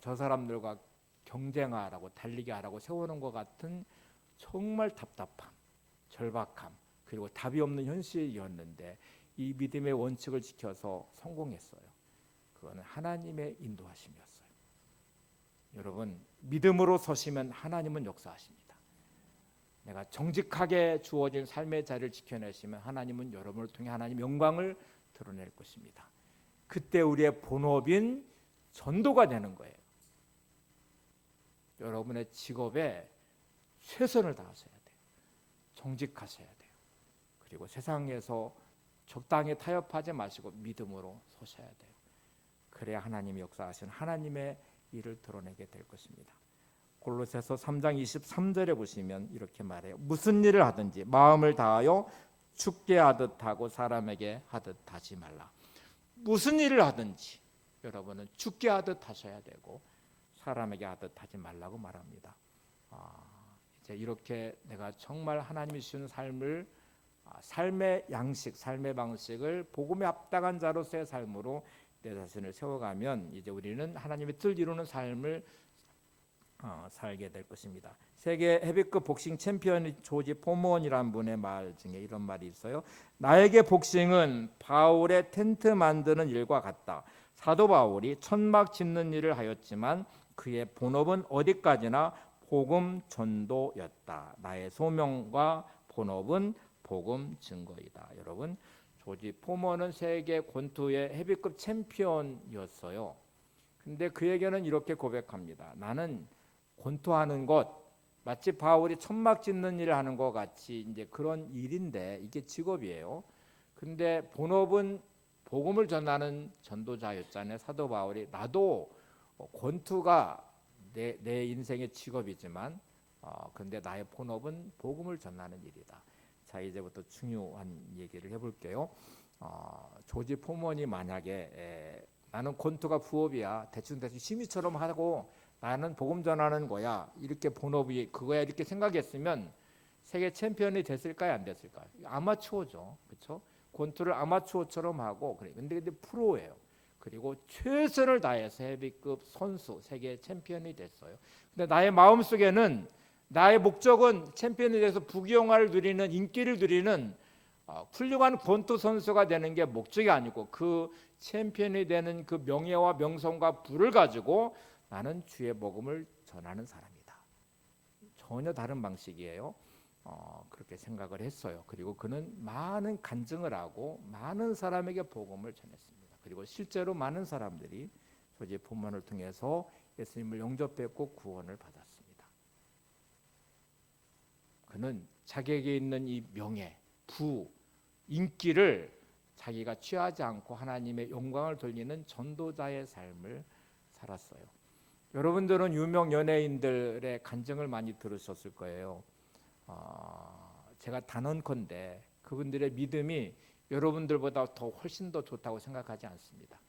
A: 저 사람들과 경쟁하라고 달리게 하라고 세우는 것 같은 정말 답답함, 절박함 그리고 답이 없는 현실이었는데 이 믿음의 원칙을 지켜서 성공했어요. 그거는 하나님의 인도하심이었어요. 여러분 믿음으로 서시면 하나님은 역사하십니다. 내가 정직하게 주어진 삶의 자리를 지켜내시면 하나님은 여러분을 통해 하나님 영광을 드러낼 것입니다. 그때 우리의 본업인 전도가 되는 거예요. 여러분의 직업에 최선을 다하셔야 돼요. 정직하셔야 돼요. 그리고 세상에서 적당히 타협하지 마시고 믿음으로 서셔야 돼요. 그래야 하나님이 역사하시는 하나님의 일을 드러내게 될 것입니다. 골로새서 3장 23절에 보시면 이렇게 말해요. 무슨 일을 하든지 마음을 다하여 죽게 하듯 하고 사람에게 하듯 하지 말라. 무슨 일을 하든지 여러분은 죽게 하듯 하셔야 되고 사람에게 하듯 하지 말라고 말합니다. 이제 이렇게 내가 정말 하나님이 주시는 삶을 삶의 양식, 삶의 방식을 복음에 합당한 자로서의 삶으로 내 자신을 세워가면 이제 우리는 하나님의 뜻을 이루는 삶을 살게 될 것입니다. 세계 헤비급 복싱 챔피언 조지 포먼이라는 분의 말 중에 이런 말이 있어요. 나에게 복싱은 바울의 텐트 만드는 일과 같다. 사도 바울이 천막 짓는 일을 하였지만 그의 본업은 어디까지나 복음 전도였다. 나의 소명과 본업은 복음 증거이다. 여러분 조지 포먼은 세계 권투의 헤비급 챔피언이었어요. 근데 그에게는 이렇게 고백합니다. 나는 권투하는 것, 마치 바울이 천막 짓는 일을 하는 것 같이 이제 그런 일인데 이게 직업이에요. 근데 본업은 복음을 전하는 전도자였잖아요. 사도 바울이 나도 권투가 내 인생의 직업이지만 그런데 나의 본업은 복음을 전하는 일이다. 자, 이제부터 중요한 얘기를 해볼게요. 조지 포먼이 만약에 나는 권투가 부업이야, 대충 취미처럼 하고 나는 복음 전하는 거야, 이렇게 본업이 그거야 이렇게 생각했으면 세계 챔피언이 됐을까요, 안 됐을까요? 아마추어죠, 그렇죠? 권투를 아마추어처럼 하고 그래. 근데 프로예요. 그리고 최선을 다해서 헤비급 선수 세계 챔피언이 됐어요. 근데 나의 마음속에는 나의 목적은 챔피언이 돼서 부귀영화를 누리는, 인기를 누리는 훌륭한 권투 선수가 되는 게 목적이 아니고 그 챔피언이 되는 그 명예와 명성과 부를 가지고 나는 주의 복음을 전하는 사람이다. 전혀 다른 방식이에요. 그렇게 생각을 했어요. 그리고 그는 많은 간증을 하고 많은 사람에게 복음을 전했습니다. 그리고 실제로 많은 사람들이 조지 포먼을 통해서 예수님을 영접했고 구원을 받았습니다. 그는 자기에게 있는 이 명예, 부, 인기를 자기가 취하지 않고 하나님의 영광을 돌리는 전도자의 삶을 살았어요. 여러분들은 유명 연예인들의 간증을 많이 들으셨을 거예요. 제가 단언컨대 그분들의 믿음이 여러분들보다 더 훨씬 더 좋다고 생각하지 않습니다.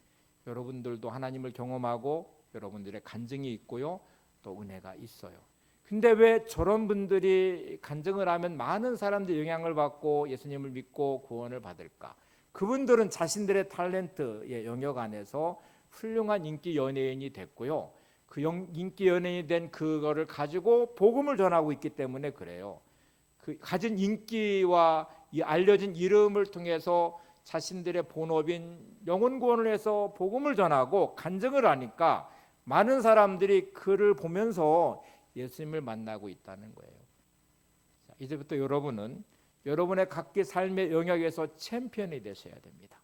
A: 여러분들도 하나님을 경험하고 여러분들의 간증이 있고요, 또 은혜가 있어요. 근데 왜 저런 분들이 간증을 하면 많은 사람들이 영향을 받고 예수님을 믿고 구원을 받을까? 그분들은 자신들의 탤런트의 영역 안에서 훌륭한 인기 연예인이 됐고요, 그 인기 연예인이 된 그거를 가지고 복음을 전하고 있기 때문에 그래요. 그 가진 인기와 이 알려진 이름을 통해서 자신들의 본업인 영혼 구원을 해서 복음을 전하고 간증을 하니까 많은 사람들이 그를 보면서 예수님을 만나고 있다는 거예요. 자, 이제부터 여러분은 여러분의 각기 삶의 영역에서 챔피언이 되셔야 됩니다.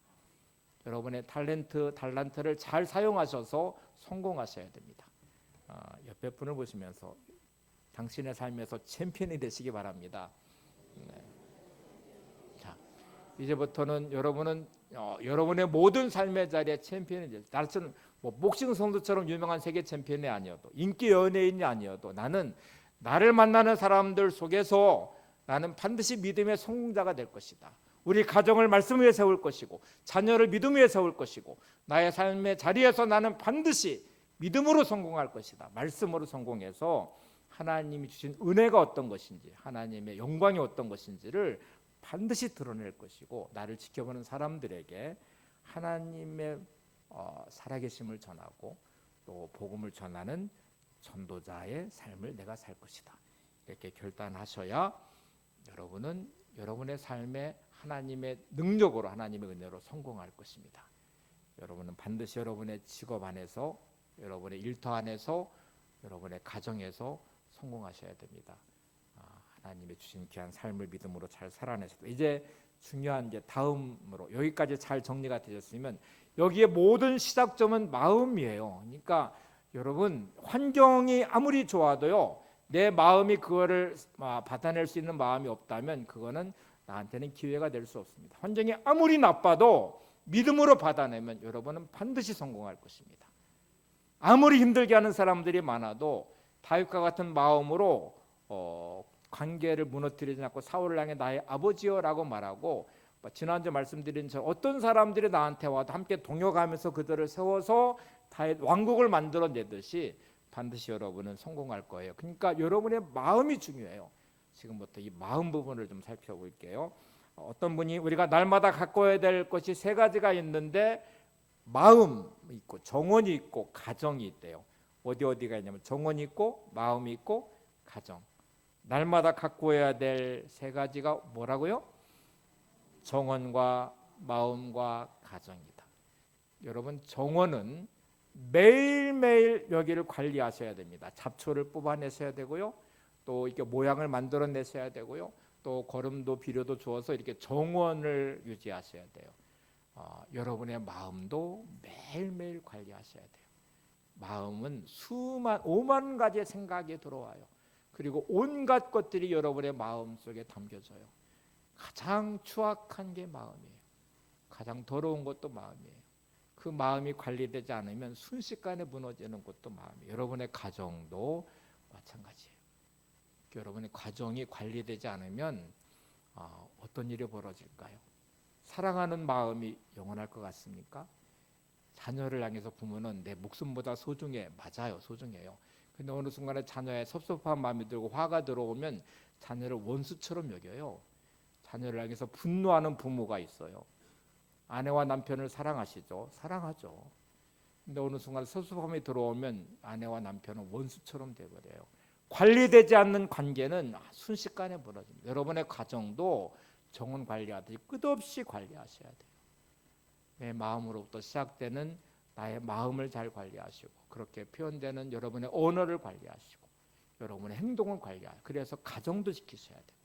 A: 여러분의 달란트를 잘 사용하셔서 성공하셔야 됩니다. 옆에 분을 보시면서 당신의 삶에서 챔피언이 되시기 바랍니다. 네. 자, 이제부터는 여러분은 여러분의 모든 삶의 자리에 챔피언이 되세요. 나처럼 복싱 선수처럼 유명한 세계 챔피언이 아니어도, 인기 연예인이 아니어도 나는 나를 만나는 사람들 속에서 나는 반드시 믿음의 성공자가 될 것이다. 우리 가정을 말씀 위에 세울 것이고 자녀를 믿음 위에 세울 것이고 나의 삶의 자리에서 나는 반드시 믿음으로 성공할 것이다. 말씀으로 성공해서 하나님이 주신 은혜가 어떤 것인지, 하나님의 영광이 어떤 것인지를 반드시 드러낼 것이고 나를 지켜보는 사람들에게 하나님의 살아계심을 전하고 또 복음을 전하는 전도자의 삶을 내가 살 것이다. 이렇게 결단하셔야 여러분은 여러분의 삶에 하나님의 능력으로, 하나님의 은혜로 성공할 것입니다. 여러분은 반드시 여러분의 직업 안에서, 여러분의 일터 안에서, 여러분의 가정에서 성공하셔야 됩니다. 하나님의 주신 귀한 삶을 믿음으로 잘 살아내셔도. 이제 중요한 게 다음으로, 여기까지 잘 정리가 되셨으면 여기에 모든 시작점은 마음이에요. 그러니까 여러분, 환경이 아무리 좋아도요, 내 마음이 그거를 받아낼 수 있는 마음이 없다면 그거는 나한테는 기회가 될 수 없습니다. 환경이 아무리 나빠도 믿음으로 받아내면 여러분은 반드시 성공할 것입니다. 아무리 힘들게 하는 사람들이 많아도 다윗과 같은 마음으로 관계를 무너뜨리지 않고 사울을 향해 나의 아버지여라고 말하고, 지난주 말씀드린 어떤 사람들이 나한테 와도 함께 동역하면서 그들을 세워서 다윗 왕국을 만들어내듯이 반드시 여러분은 성공할 거예요. 그러니까 여러분의 마음이 중요해요. 지금부터 이 마음 부분을 좀 살펴볼게요. 어떤 분이 우리가 날마다 가꿔야 될 것이 세 가지가 있는데 마음이 있고 정원이 있고 가정이 있대요. 어디가 있냐면 정원이 있고 마음이 있고 가정. 날마다 가꿔야 될 세 가지가 뭐라고요? 정원과 마음과 가정이다. 여러분, 정원은 매일매일 여기를 관리하셔야 됩니다. 잡초를 뽑아내셔야 되고요, 또 이렇게 모양을 만들어내셔야 되고요, 또 거름도 비료도 주어서 이렇게 정원을 유지하셔야 돼요. 여러분의 마음도 매일매일 관리하셔야 돼요. 마음은 오만 가지의 생각이 들어와요. 그리고 온갖 것들이 여러분의 마음 속에 담겨져요. 가장 추악한 게 마음이에요. 가장 더러운 것도 마음이에요. 그 마음이 관리되지 않으면 순식간에 무너지는 것도 마음이에요. 여러분의 가정도 마찬가지예요. 여러분의 가정이 관리되지 않으면 어떤 일이 벌어질까요? 사랑하는 마음이 영원할 것 같습니까? 자녀를 향해서 부모는 내 목숨보다 소중해. 맞아요, 소중해요. 근데 어느 순간에 자녀의 섭섭한 마음이 들고 화가 들어오면 자녀를 원수처럼 여겨요. 자녀를 향해서 분노하는 부모가 있어요. 아내와 남편을 사랑하시죠? 사랑하죠. 근데 어느 순간 섭섭함이 들어오면 아내와 남편은 원수처럼 되어버려요. 관리되지 않는 관계는 순식간에 무너집니다. 여러분의 가정도 정원 관리하듯이 끝없이 관리하셔야 돼요. 내 마음으로부터 시작되는 나의 마음을 잘 관리하시고, 그렇게 표현되는 여러분의 언어를 관리하시고, 여러분의 행동을 관리하시고, 그래서 가정도 지키셔야 돼요.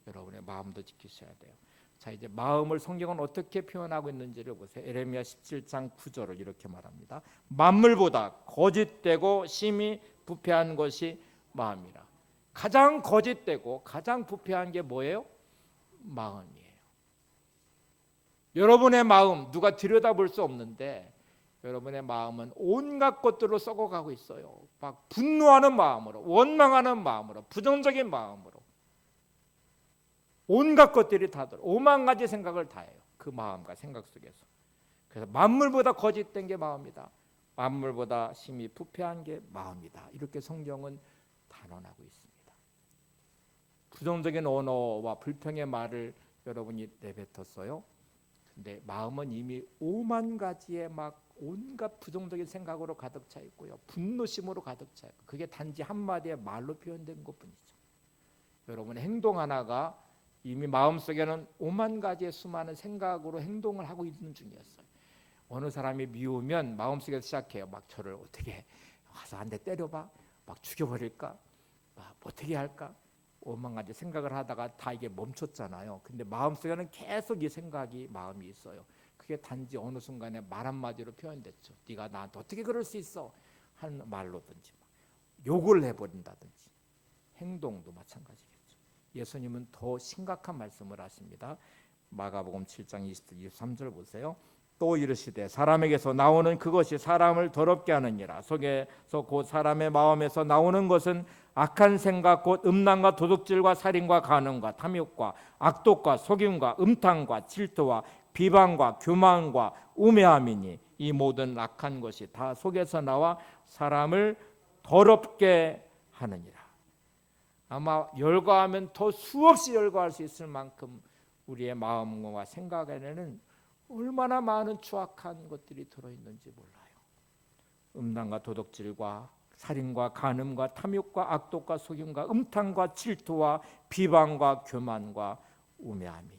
A: 여러분의 마음도 지키셔야 돼요. 자, 이제 마음을 성경은 어떻게 표현하고 있는지를 보세요. 에레미야 17장 9절을 이렇게 말합니다. 만물보다 거짓되고 심히 부패한 것이 마음이라. 가장 거짓되고 가장 부패한 게 뭐예요? 마음이에요. 여러분의 마음 누가 들여다볼 수 없는데 여러분의 마음은 온갖 것들로 썩어가고 있어요. 막 분노하는 마음으로, 원망하는 마음으로, 부정적인 마음으로 온갖 것들이 다 들어. 오만 가지 생각을 다 해요. 그 마음과 생각 속에서. 그래서 만물보다 거짓된 게 마음이다. 만물보다 심히 부패한 게 마음이다. 이렇게 성경은 단언하고 있습니다. 부정적인 언어와 불평의 말을 여러분이 내뱉었어요. 근데 마음은 이미 오만 가지의 막 온갖 부정적인 생각으로 가득 차 있고요. 분노심으로 가득 차 있고, 그게 단지 한마디의 말로 표현된 것뿐이죠. 여러분의 행동 하나가 이미 마음속에는 오만 가지의 수많은 생각으로 행동을 하고 있는 중이었어요. 어느 사람이 미우면 마음속에서 시작해요. 막 저를 어떻게 와서 한 대 때려봐, 막 죽여버릴까, 막 어떻게 할까, 오만 가지 생각을 하다가 다 이게 멈췄잖아요. 근데 마음속에는 계속 이 생각이 마음이 있어요. 그게 단지 어느 순간에 말 한마디로 표현됐죠. 네가 나한테 어떻게 그럴 수 있어 하는 말로든지 욕을 해버린다든지. 행동도 마찬가지겠죠. 예수님은 더 심각한 말씀을 하십니다. 마가복음 7장 23절 보세요. 또 이르시되 사람에게서 나오는 그것이 사람을 더럽게 하느니라. 속에서 곧 사람의 마음에서 나오는 것은 악한 생각 곧 음란과 도둑질과 살인과 간음과 탐욕과 악독과 속임과 음탕과 질투와 비방과 교만과 우매함이니 이 모든 악한 것이 다 속에서 나와 사람을 더럽게 하느니라. 아마 열거하면 더 수없이 열거할 수 있을 만큼 우리의 마음과 생각에는 얼마나 많은 추악한 것들이 들어있는지 몰라요. 음란과 도둑질과 살인과 간음과 탐욕과 악독과 속임과 음탕과 질투와 비방과 교만과 우매함이니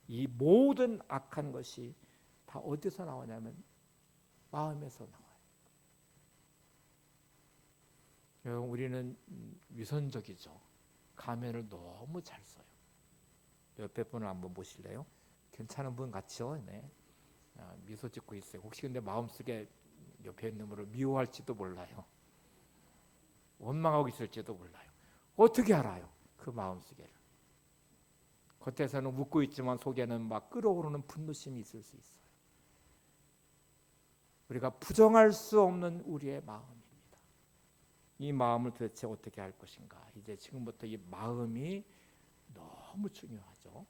A: 이 모든 악한 것이 다 어디서 나오냐면 마음에서 나와요. 여러분, 우리는 위선적이죠. 가면을 너무 잘 써요. 옆에 분을 한번 보실래요? 괜찮은 분 같죠? 네. 미소 짓고 있어요. 혹시 근데 마음속에 옆에 있는 분을 미워할지도 몰라요. 원망하고 있을지도 몰라요. 어떻게 알아요? 그 마음속에를. 겉에서는 웃고 있지만 속에는 막 끓어오르는 분노심이 있을 수 있어요. 우리가 부정할 수 없는 우리의 마음입니다. 이 마음을 도대체 어떻게 할 것인가? 이제 지금부터 이 마음이 너무 중요하죠.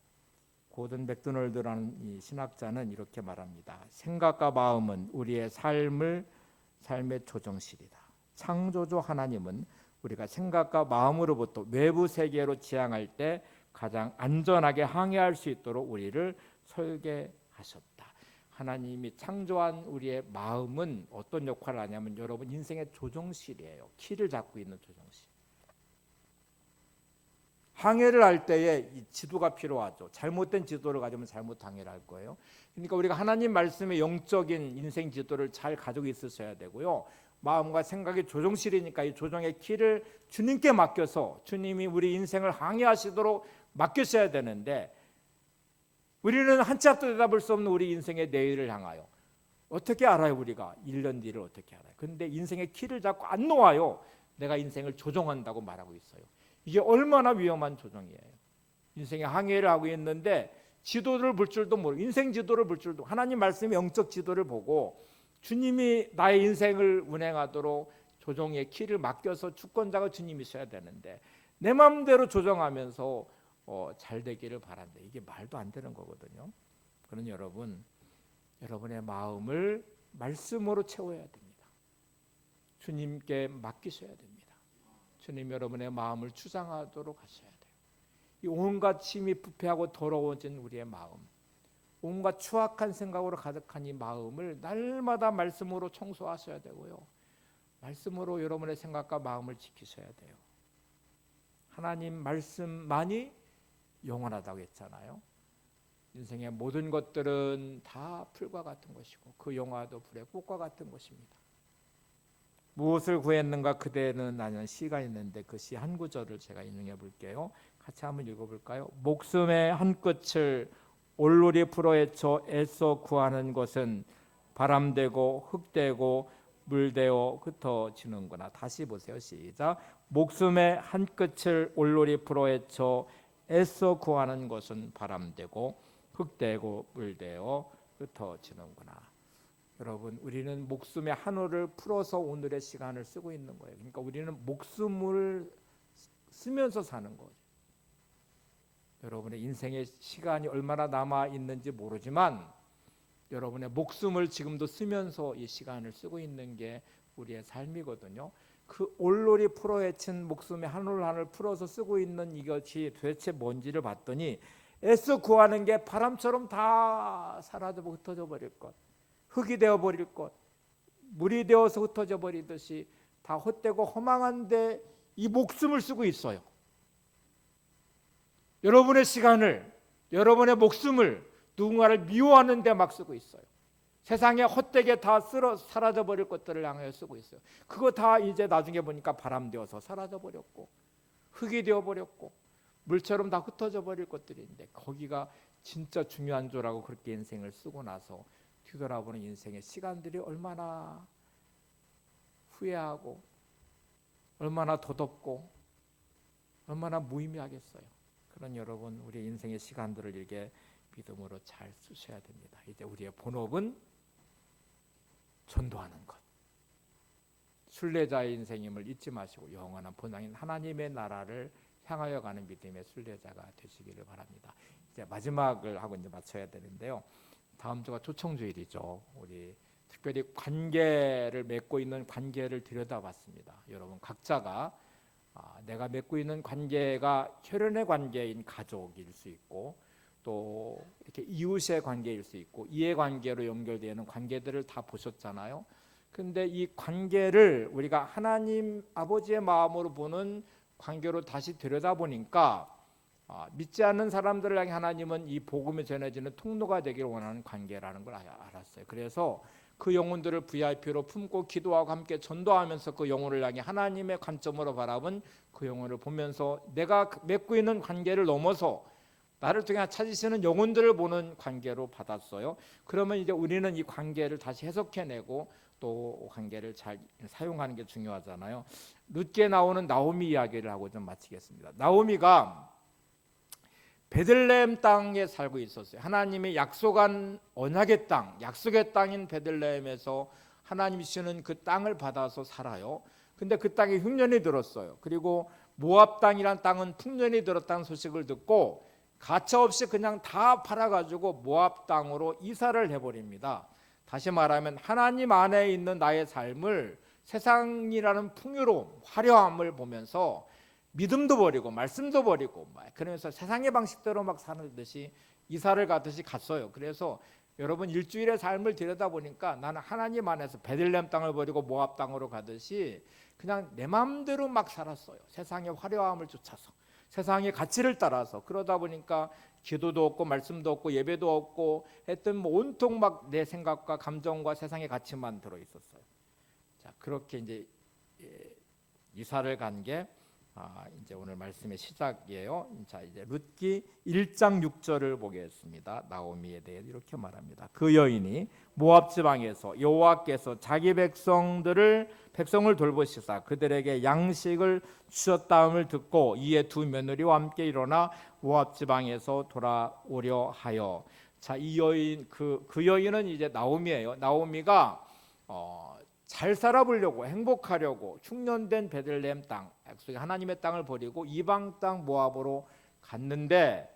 A: 고든 맥도널드라는 이 신학자는 이렇게 말합니다. 생각과 마음은 우리의 삶의 조정실이다. 창조주 하나님은 우리가 생각과 마음으로부터 외부 세계로 지향할 때 가장 안전하게 항해할 수 있도록 우리를 설계하셨다. 하나님이 창조한 우리의 마음은 어떤 역할을 하냐면 여러분 인생의 조정실이에요. 키를 잡고 있는 조정실. 항해를 할 때에 이 지도가 필요하죠. 잘못된 지도를 가지면 잘못 항해를 할 거예요. 그러니까 우리가 하나님 말씀의 영적인 인생 지도를 잘 가지고 있으셔야 되고요. 마음과 생각의 조정실이니까 이 조정의 키를 주님께 맡겨서 주님이 우리 인생을 항해하시도록 맡기셔야 되는데 우리는 한치 앞도 내다볼 수 없는 우리 인생의 내일을 향하여 어떻게 알아요? 우리가 1년 뒤를 어떻게 알아요? 근데 인생의 키를 잡고 안 놓아요. 내가 인생을 조종한다고 말하고 있어요. 이게 얼마나 위험한 조종이에요. 인생의 항해를 하고 있는데 지도를 볼 줄도 모르고, 인생 지도를 볼 줄도, 하나님 말씀의 영적 지도를 보고 주님이 나의 인생을 운행하도록 조종의 키를 맡겨서 주권자가 주님이셔야 되는데 내 마음대로 조정하면서 잘 되기를 바란다. 이게 말도 안 되는 거거든요. 그러니 여러분의 마음을 말씀으로 채워야 됩니다. 주님께 맡기셔야 됩니다. 주님 여러분의 마음을 주장하도록 하셔야 돼요. 이 온갖 침이 부패하고 더러워진 우리의 마음, 온갖 추악한 생각으로 가득한 이 마음을 날마다 말씀으로 청소하셔야 되고요. 말씀으로 여러분의 생각과 마음을 지키셔야 돼요. 하나님 말씀만이 영원하다고 했잖아요. 인생의 모든 것들은 다 풀과 같은 것이고 그 영화도 불의 꽃과 같은 것입니다. 무엇을 구했는가 그대는 나는 시가 있는데 그 시 한 구절을 제가 인용해 볼게요. 같이 한번 읽어볼까요? 목숨의 한 끝을 올무리 풀어헤쳐 애써 구하는 것은 바람되고 흙되고 물되어 흩어지는구나. 다시 보세요. 시작. 목숨의 한 끝을 올무리 풀어헤쳐 애써 구하는 것은 바람되고 흙되고 물되어 흩어지는구나. 여러분, 우리는 목숨의 한 올을 풀어서 오늘의 시간을 쓰고 있는 거예요. 그러니까 우리는 목숨을 쓰면서 사는 거예요. 여러분의 인생의 시간이 얼마나 남아 있는지 모르지만 여러분의 목숨을 지금도 쓰면서 이 시간을 쓰고 있는 게 우리의 삶이거든요. 그 올놀이 풀어헤친 목숨의 한 올 한 올 풀어서 쓰고 있는 이것이 도대체 뭔지를 봤더니 애써 구하는 게 바람처럼 다 사라지고 흩어져 버릴 것, 흙이 되어버릴 것, 물이 되어서 흩어져 버리듯이 다 헛되고 허망한데 이 목숨을 쓰고 있어요. 여러분의 시간을, 여러분의 목숨을 누군가를 미워하는 데 막 쓰고 있어요. 세상에 헛되게 다 사라져 버릴 것들을 향하여 쓰고 있어요. 그거 다 이제 나중에 보니까 바람 되어서 사라져 버렸고 흙이 되어 버렸고 물처럼 다 흩어져 버릴 것들인데 거기가 진짜 중요한 조라고 그렇게 인생을 쓰고 나서 뒤돌아보는 인생의 시간들이 얼마나 후회하고 얼마나 덧없고 얼마나 무의미하겠어요. 그런 여러분, 우리 인생의 시간들을 이렇게 믿음으로 잘 쓰셔야 됩니다. 이제 우리의 본업은 전도하는 것, 순례자의 인생임을 잊지 마시고 영원한 본향인 하나님의 나라를 향하여 가는 믿음의 순례자가 되시기를 바랍니다. 이제 마지막을 하고 이제 마쳐야 되는데요. 다음 주가 초청주일이죠. 우리 특별히 관계를 맺고 있는 관계를 들여다봤습니다. 여러분 각자가 내가 맺고 있는 관계가 혈연의 관계인 가족일 수 있고 또 이렇게 이웃의 관계일 수 있고 이해관계로 연결되는 관계들을 다 보셨잖아요. 근데 이 관계를 우리가 하나님 아버지의 마음으로 보는 관계로 다시 들여다보니까 믿지 않는 사람들을 향해 하나님은 이 복음이 전해지는 통로가 되기를 원하는 관계라는 걸 알았어요. 그래서 그 영혼들을 VIP로 품고 기도하고 함께 전도하면서 그 영혼을 향해 하나님의 관점으로 바라본 그 영혼을 보면서 내가 맺고 있는 관계를 넘어서 나를 통해 찾으시는 영혼들을 보는 관계로 받았어요. 그러면 이제 우리는 이 관계를 다시 해석해내고 또 관계를 잘 사용하는 게 중요하잖아요. 룻기에 나오는 나오미 이야기를 하고 좀 마치겠습니다. 나오미가 베들레헴 땅에 살고 있었어요. 하나님이 약속한 언약의 땅, 약속의 땅인 베들레헴에서 하나님이 주시는 그 땅을 받아서 살아요. 근데 그 땅에 흉년이 들었어요. 그리고 모압 땅이란 땅은 풍년이 들었다는 소식을 듣고 가차없이 그냥 다 팔아가지고 모압 땅으로 이사를 해버립니다. 다시 말하면 하나님 안에 있는 나의 삶을 세상이라는 풍요로움, 화려함을 보면서 믿음도 버리고 말씀도 버리고 그러면서 세상의 방식대로 막 사는 듯이 이사를 가듯이 갔어요. 그래서 여러분 일주일의 삶을 들여다보니까 나는 하나님 안에서 베들레헴 땅을 버리고 모압 땅으로 가듯이 그냥 내 마음대로 막 살았어요. 세상의 화려함을 쫓아서 세상의 가치를 따라서. 그러다 보니까 기도도 없고 말씀도 없고 예배도 없고 했던 온통 막 내 생각과 감정과 세상의 가치만 들어 있었어요. 자, 그렇게 이제 이사를 간 게 이제 오늘 말씀의 시작이에요. 자, 이제 룻기 1장 6절을 보겠습니다. 나오미에 대해 이렇게 말합니다. 그 여인이 모압 지방에서 여호와께서 자기 백성을 돌보시사 그들에게 양식을 주셨다함을 듣고 이에 두 며느리와 함께 일어나 모압 지방에서 돌아오려 하여. 자, 이 여인 그 여인은 이제 나오미예요. 나오미가 잘 살아보려고 행복하려고 흉년된 베들레헴 땅, 약속의 하나님의 땅을 버리고 이방 땅 모압으로 갔는데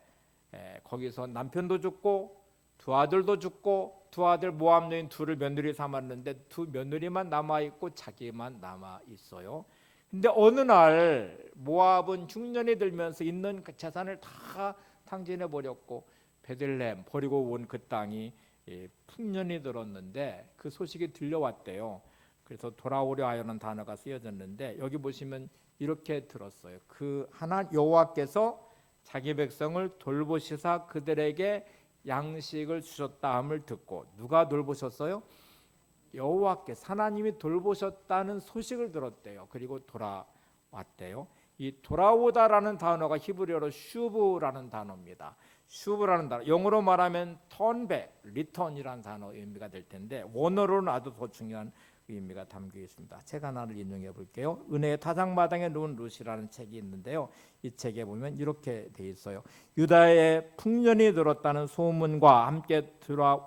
A: 거기서 남편도 죽고 두 아들도 죽고 두 아들 모압 여인 둘을 며느리 삼았는데 두 며느리만 남아있고 자기만 남아있어요. 근데 어느 날 모압은 흉년이 들면서 있는 그 재산을 다 탕진해 버렸고 베들레헴 버리고 온 그 땅이 풍년이 들었는데 그 소식이 들려왔대요. 그래서 돌아오려 하여는 단어가 쓰여졌는데 여기 보시면 이렇게 들었어요. 그 하나 여호와께서 자기 백성을 돌보시사 그들에게 양식을 주셨다함을 듣고. 누가 돌보셨어요? 여호와께서, 하나님이 돌보셨다는 소식을 들었대요. 그리고 돌아왔대요. 이 돌아오다라는 단어가 히브리어로 슈브라는 단어입니다. 슈브라는 단어, 영어로 말하면 turn back, return이라는 단어 의미가 될 텐데 원어로는 아주 더 중요한 의미가 담겨 있습니다. 책 하나를 인용해 볼게요. 은혜의 타작마당에 누운 룻이라는 책이 있는데요. 이 책에 보면 이렇게 돼 있어요. 유다의 풍년이 들었다는 소문과 함께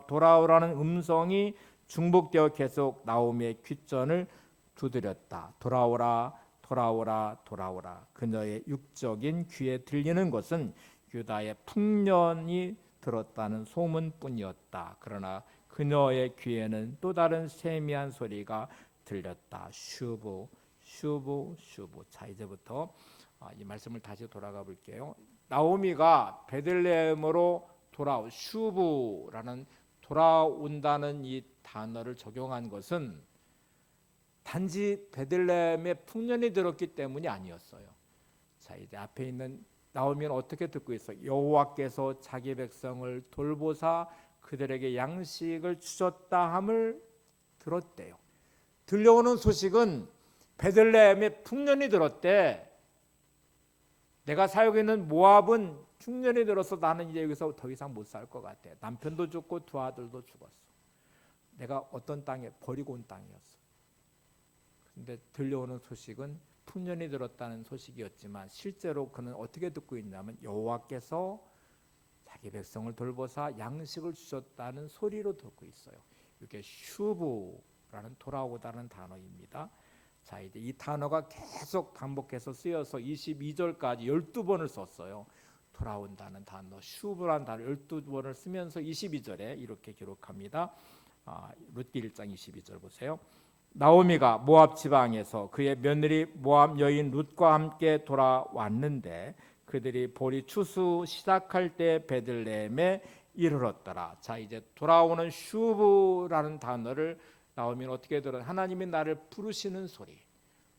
A: 돌아오라는 음성이 중복되어 계속 나오미의 귓전을 두드렸다. 돌아오라, 돌아오라, 돌아오라. 그녀의 육적인 귀에 들리는 것은 유다의 풍년이 들었다는 소문뿐이었다. 그러나 그녀의 귀에는 또 다른 세미한 소리가 들렸다. 슈브, 슈브, 슈브. 자, 이제부터 이 말씀을 다시 돌아가 볼게요. 나오미가 베들레헴으로 슈브라는 돌아온다는 이 단어를 적용한 것은 단지 베들레헴에 풍년이 들었기 때문이 아니었어요. 자, 이제 앞에 있는 나오미는 어떻게 듣고 있어요? 여호와께서 자기 백성을 돌보사 그들에게 양식을 주셨다함을 들었대요. 들려오는 소식은 베들레헴에 풍년이 들었대. 내가 살고 있는 모압은 흉년이 들어서 나는 이제 여기서 더 이상 못 살 것 같아. 남편도 죽고 두 아들도 죽었어. 내가 어떤 땅에 버리고 온 땅이었어. 근데 들려오는 소식은 풍년이 들었다는 소식이었지만 실제로 그는 어떻게 듣고 있냐면 여호와께서 자기 백성을 돌보사 양식을 주셨다는 소리로 듣고 있어요. 이게 슈브라는 돌아오다는 단어입니다. 자, 이제 이 단어가 계속 반복해서 쓰여서 22절까지 12번을 썼어요. 돌아온다는 단어, 슈브라는 단어 12번을 쓰면서 22절에 이렇게 기록합니다. 룻기 1장 22절 보세요. 나오미가 모압 지방에서 그의 며느리 모압 여인 룻과 함께 돌아왔는데 그들이 보리 추수 시작할 때 베들레헴에 이르렀더라. 자, 이제 돌아오는 슈브라는 단어를 나오미는 어떻게 들어요? 하나님이 나를 부르시는 소리.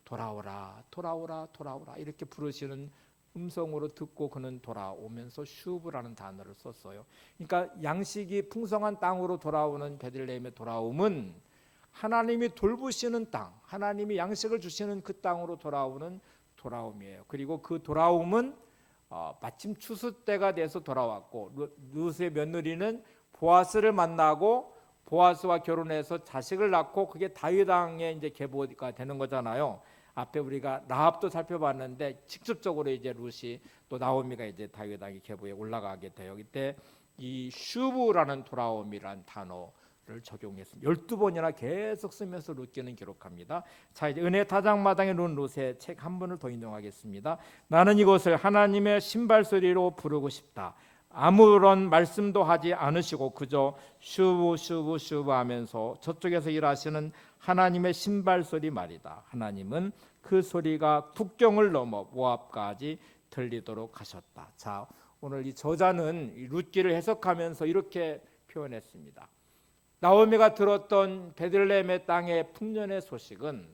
A: 돌아오라, 돌아오라, 돌아오라 이렇게 부르시는 음성으로 듣고 그는 돌아오면서 슈브라는 단어를 썼어요. 그러니까 양식이 풍성한 땅으로 돌아오는 베들레헴의 돌아옴은 하나님이 돌보시는 땅, 하나님이 양식을 주시는 그 땅으로 돌아오는 돌아옴이에요. 그리고 그 돌아옴은 마침 추수 때가 돼서 돌아왔고 룻의 며느리는 보아스를 만나고 보아스와 결혼해서 자식을 낳고 그게 다윗 왕의 이제 계보가 되는 거잖아요. 앞에 우리가 라합도 살펴봤는데 직접적으로 이제 룻이 또 나오미가 이제 다윗 왕의 계보에 올라가게 돼요. 이때 이 슈브라는 돌아옴이란 단어를 적용했습니다. 12번이나 계속 쓰면서 룻기는 기록합니다. 자, 이제 은혜 타작마당에 누운 룻의 책 한 번을 더 인용하겠습니다. 나는 이것을 하나님의 신발 소리로 부르고 싶다. 아무런 말씀도 하지 않으시고 그저 슈브 슈브 슈브 하면서 저쪽에서 일하시는 하나님의 신발 소리 말이다. 하나님은 그 소리가 국경을 넘어 모압까지 들리도록 하셨다. 자, 오늘 이 저자는 이 룻기를 해석하면서 이렇게 표현했습니다. 나오미가 들었던 베들레헴의 땅의 풍년의 소식은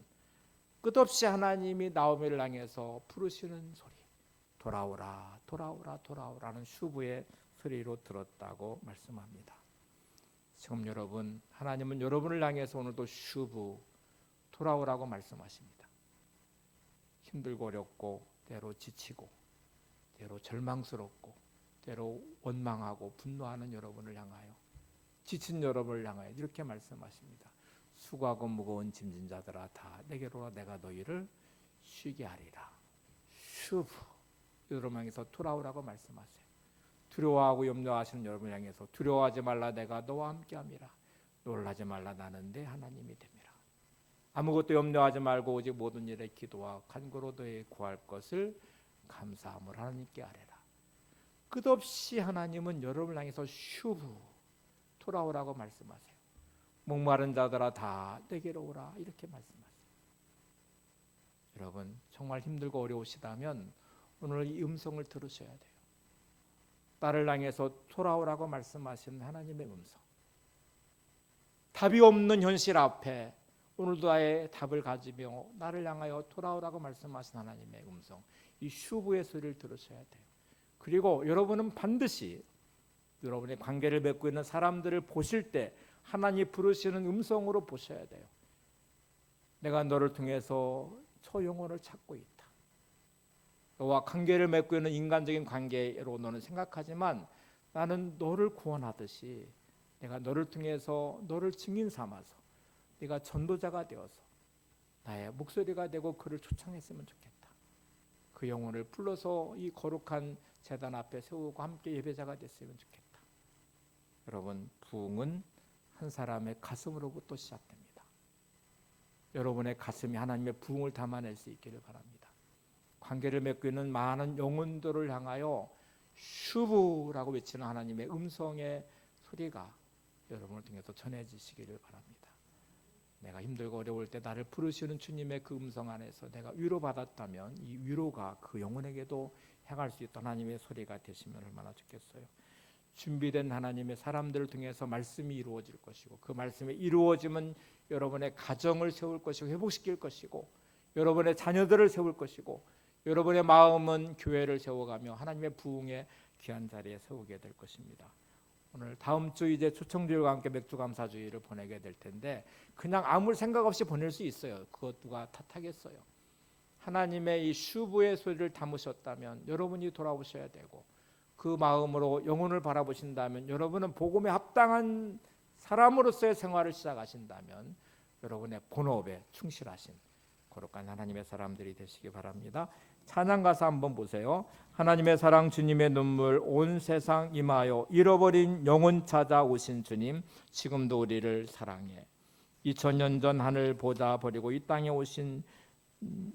A: 끝없이 하나님이 나오미를 향해서 부르시는 소리, 돌아오라, 돌아오라, 돌아오라는 슈브의 소리로 들었다고 말씀합니다. 지금 여러분, 하나님은 여러분을 향해서 오늘도 슈브, 돌아오라고 말씀하십니다. 힘들고 어렵고 때로 지치고 때로 절망스럽고 때로 원망하고 분노하는 여러분을 향하여, 지친 여러분을 향하여 이렇게 말씀하십니다. 수고하고 무거운 짐진 자들아 다 내게로 와, 내가 너희를 쉬게 하리라. 슈브, 여러분 향해서 돌아오라고 말씀하세요. 두려워하고 염려하시는 여러분을 향해서 두려워하지 말라, 내가 너와 함께함이라. 놀라지 말라, 나는 내 하나님이 됨이라. 아무것도 염려하지 말고 오직 모든 일에 기도와 간구로 너희 구할 것을 감사함으로 하나님께 아뢰라. 끝없이 하나님은 여러분을 향해서 슈브, 돌아오라고 말씀하세요. 목마른 자들아 다 내게로 오라, 이렇게 말씀하세요. 여러분 정말 힘들고 어려우시다면 오늘 이 음성을 들으셔야 돼요. 나를 향해서 돌아오라고 말씀하시는 하나님의 음성. 답이 없는 현실 앞에 오늘도 나의 답을 가지며 나를 향하여 돌아오라고 말씀하신 하나님의 음성, 이 슈브의 소리를 들으셔야 돼요. 그리고 여러분은 반드시 여러분의 관계를 맺고 있는 사람들을 보실 때 하나님 부르시는 음성으로 보셔야 돼요. 내가 너를 통해서 저 영혼을 찾고 있다. 너와 관계를 맺고 있는 인간적인 관계로 너는 생각하지만 나는 너를 구원하듯이 내가 너를 통해서 너를 증인 삼아서 네가 전도자가 되어서 나의 목소리가 되고 그를 초청했으면 좋겠다. 그 영혼을 불러서 이 거룩한 제단 앞에 세우고 함께 예배자가 됐으면 좋겠다. 여러분 부흥은 한 사람의 가슴으로부터 시작됩니다. 여러분의 가슴이 하나님의 부흥을 담아낼 수 있기를 바랍니다. 관계를 맺고 있는 많은 영혼들을 향하여 슈브라고 외치는 하나님의 음성의 소리가 여러분을 통해서 전해지시기를 바랍니다. 내가 힘들고 어려울 때 나를 부르시는 주님의 그 음성 안에서 내가 위로받았다면 이 위로가 그 영혼에게도 향할 수 있던 하나님의 소리가 되시면 얼마나 좋겠어요. 준비된 하나님의 사람들을 통해서 말씀이 이루어질 것이고 그 말씀이 이루어지면 여러분의 가정을 세울 것이고 회복시킬 것이고 여러분의 자녀들을 세울 것이고 여러분의 마음은 교회를 세워가며 하나님의 부흥의 귀한 자리에 세우게 될 것입니다. 오늘 다음 주 이제 초청주일과 함께 맥주 감사주일을 보내게 될 텐데 그냥 아무 생각 없이 보낼 수 있어요. 그것 누가 탓하겠어요. 하나님의 이 슈브의 소리를 담으셨다면 여러분이 돌아오셔야 되고 그 마음으로 영혼을 바라보신다면 여러분은 복음에 합당한 사람으로서의 생활을 시작하신다면 여러분의 본업에 충실하신 거룩한 하나님의 사람들이 되시기 바랍니다. 찬양 가사 한번 보세요. 하나님의 사랑 주님의 눈물 온 세상 임하여 잃어버린 영혼 찾아오신 주님, 지금도 우리를 사랑해. 2000년 전 하늘 보다 버리고 이 땅에 오신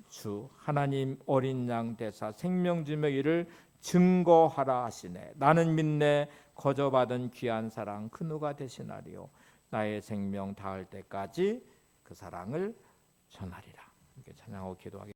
A: 주 하나님 어린 양 대사 생명 주며 이를 증거하라 하시네. 나는 믿네 거저받은 귀한 사랑 그 누가 대신하리요. 나의 생명 다할 때까지 그 사랑을 전하리라. 이렇게 찬양하고 기도하겠습니다.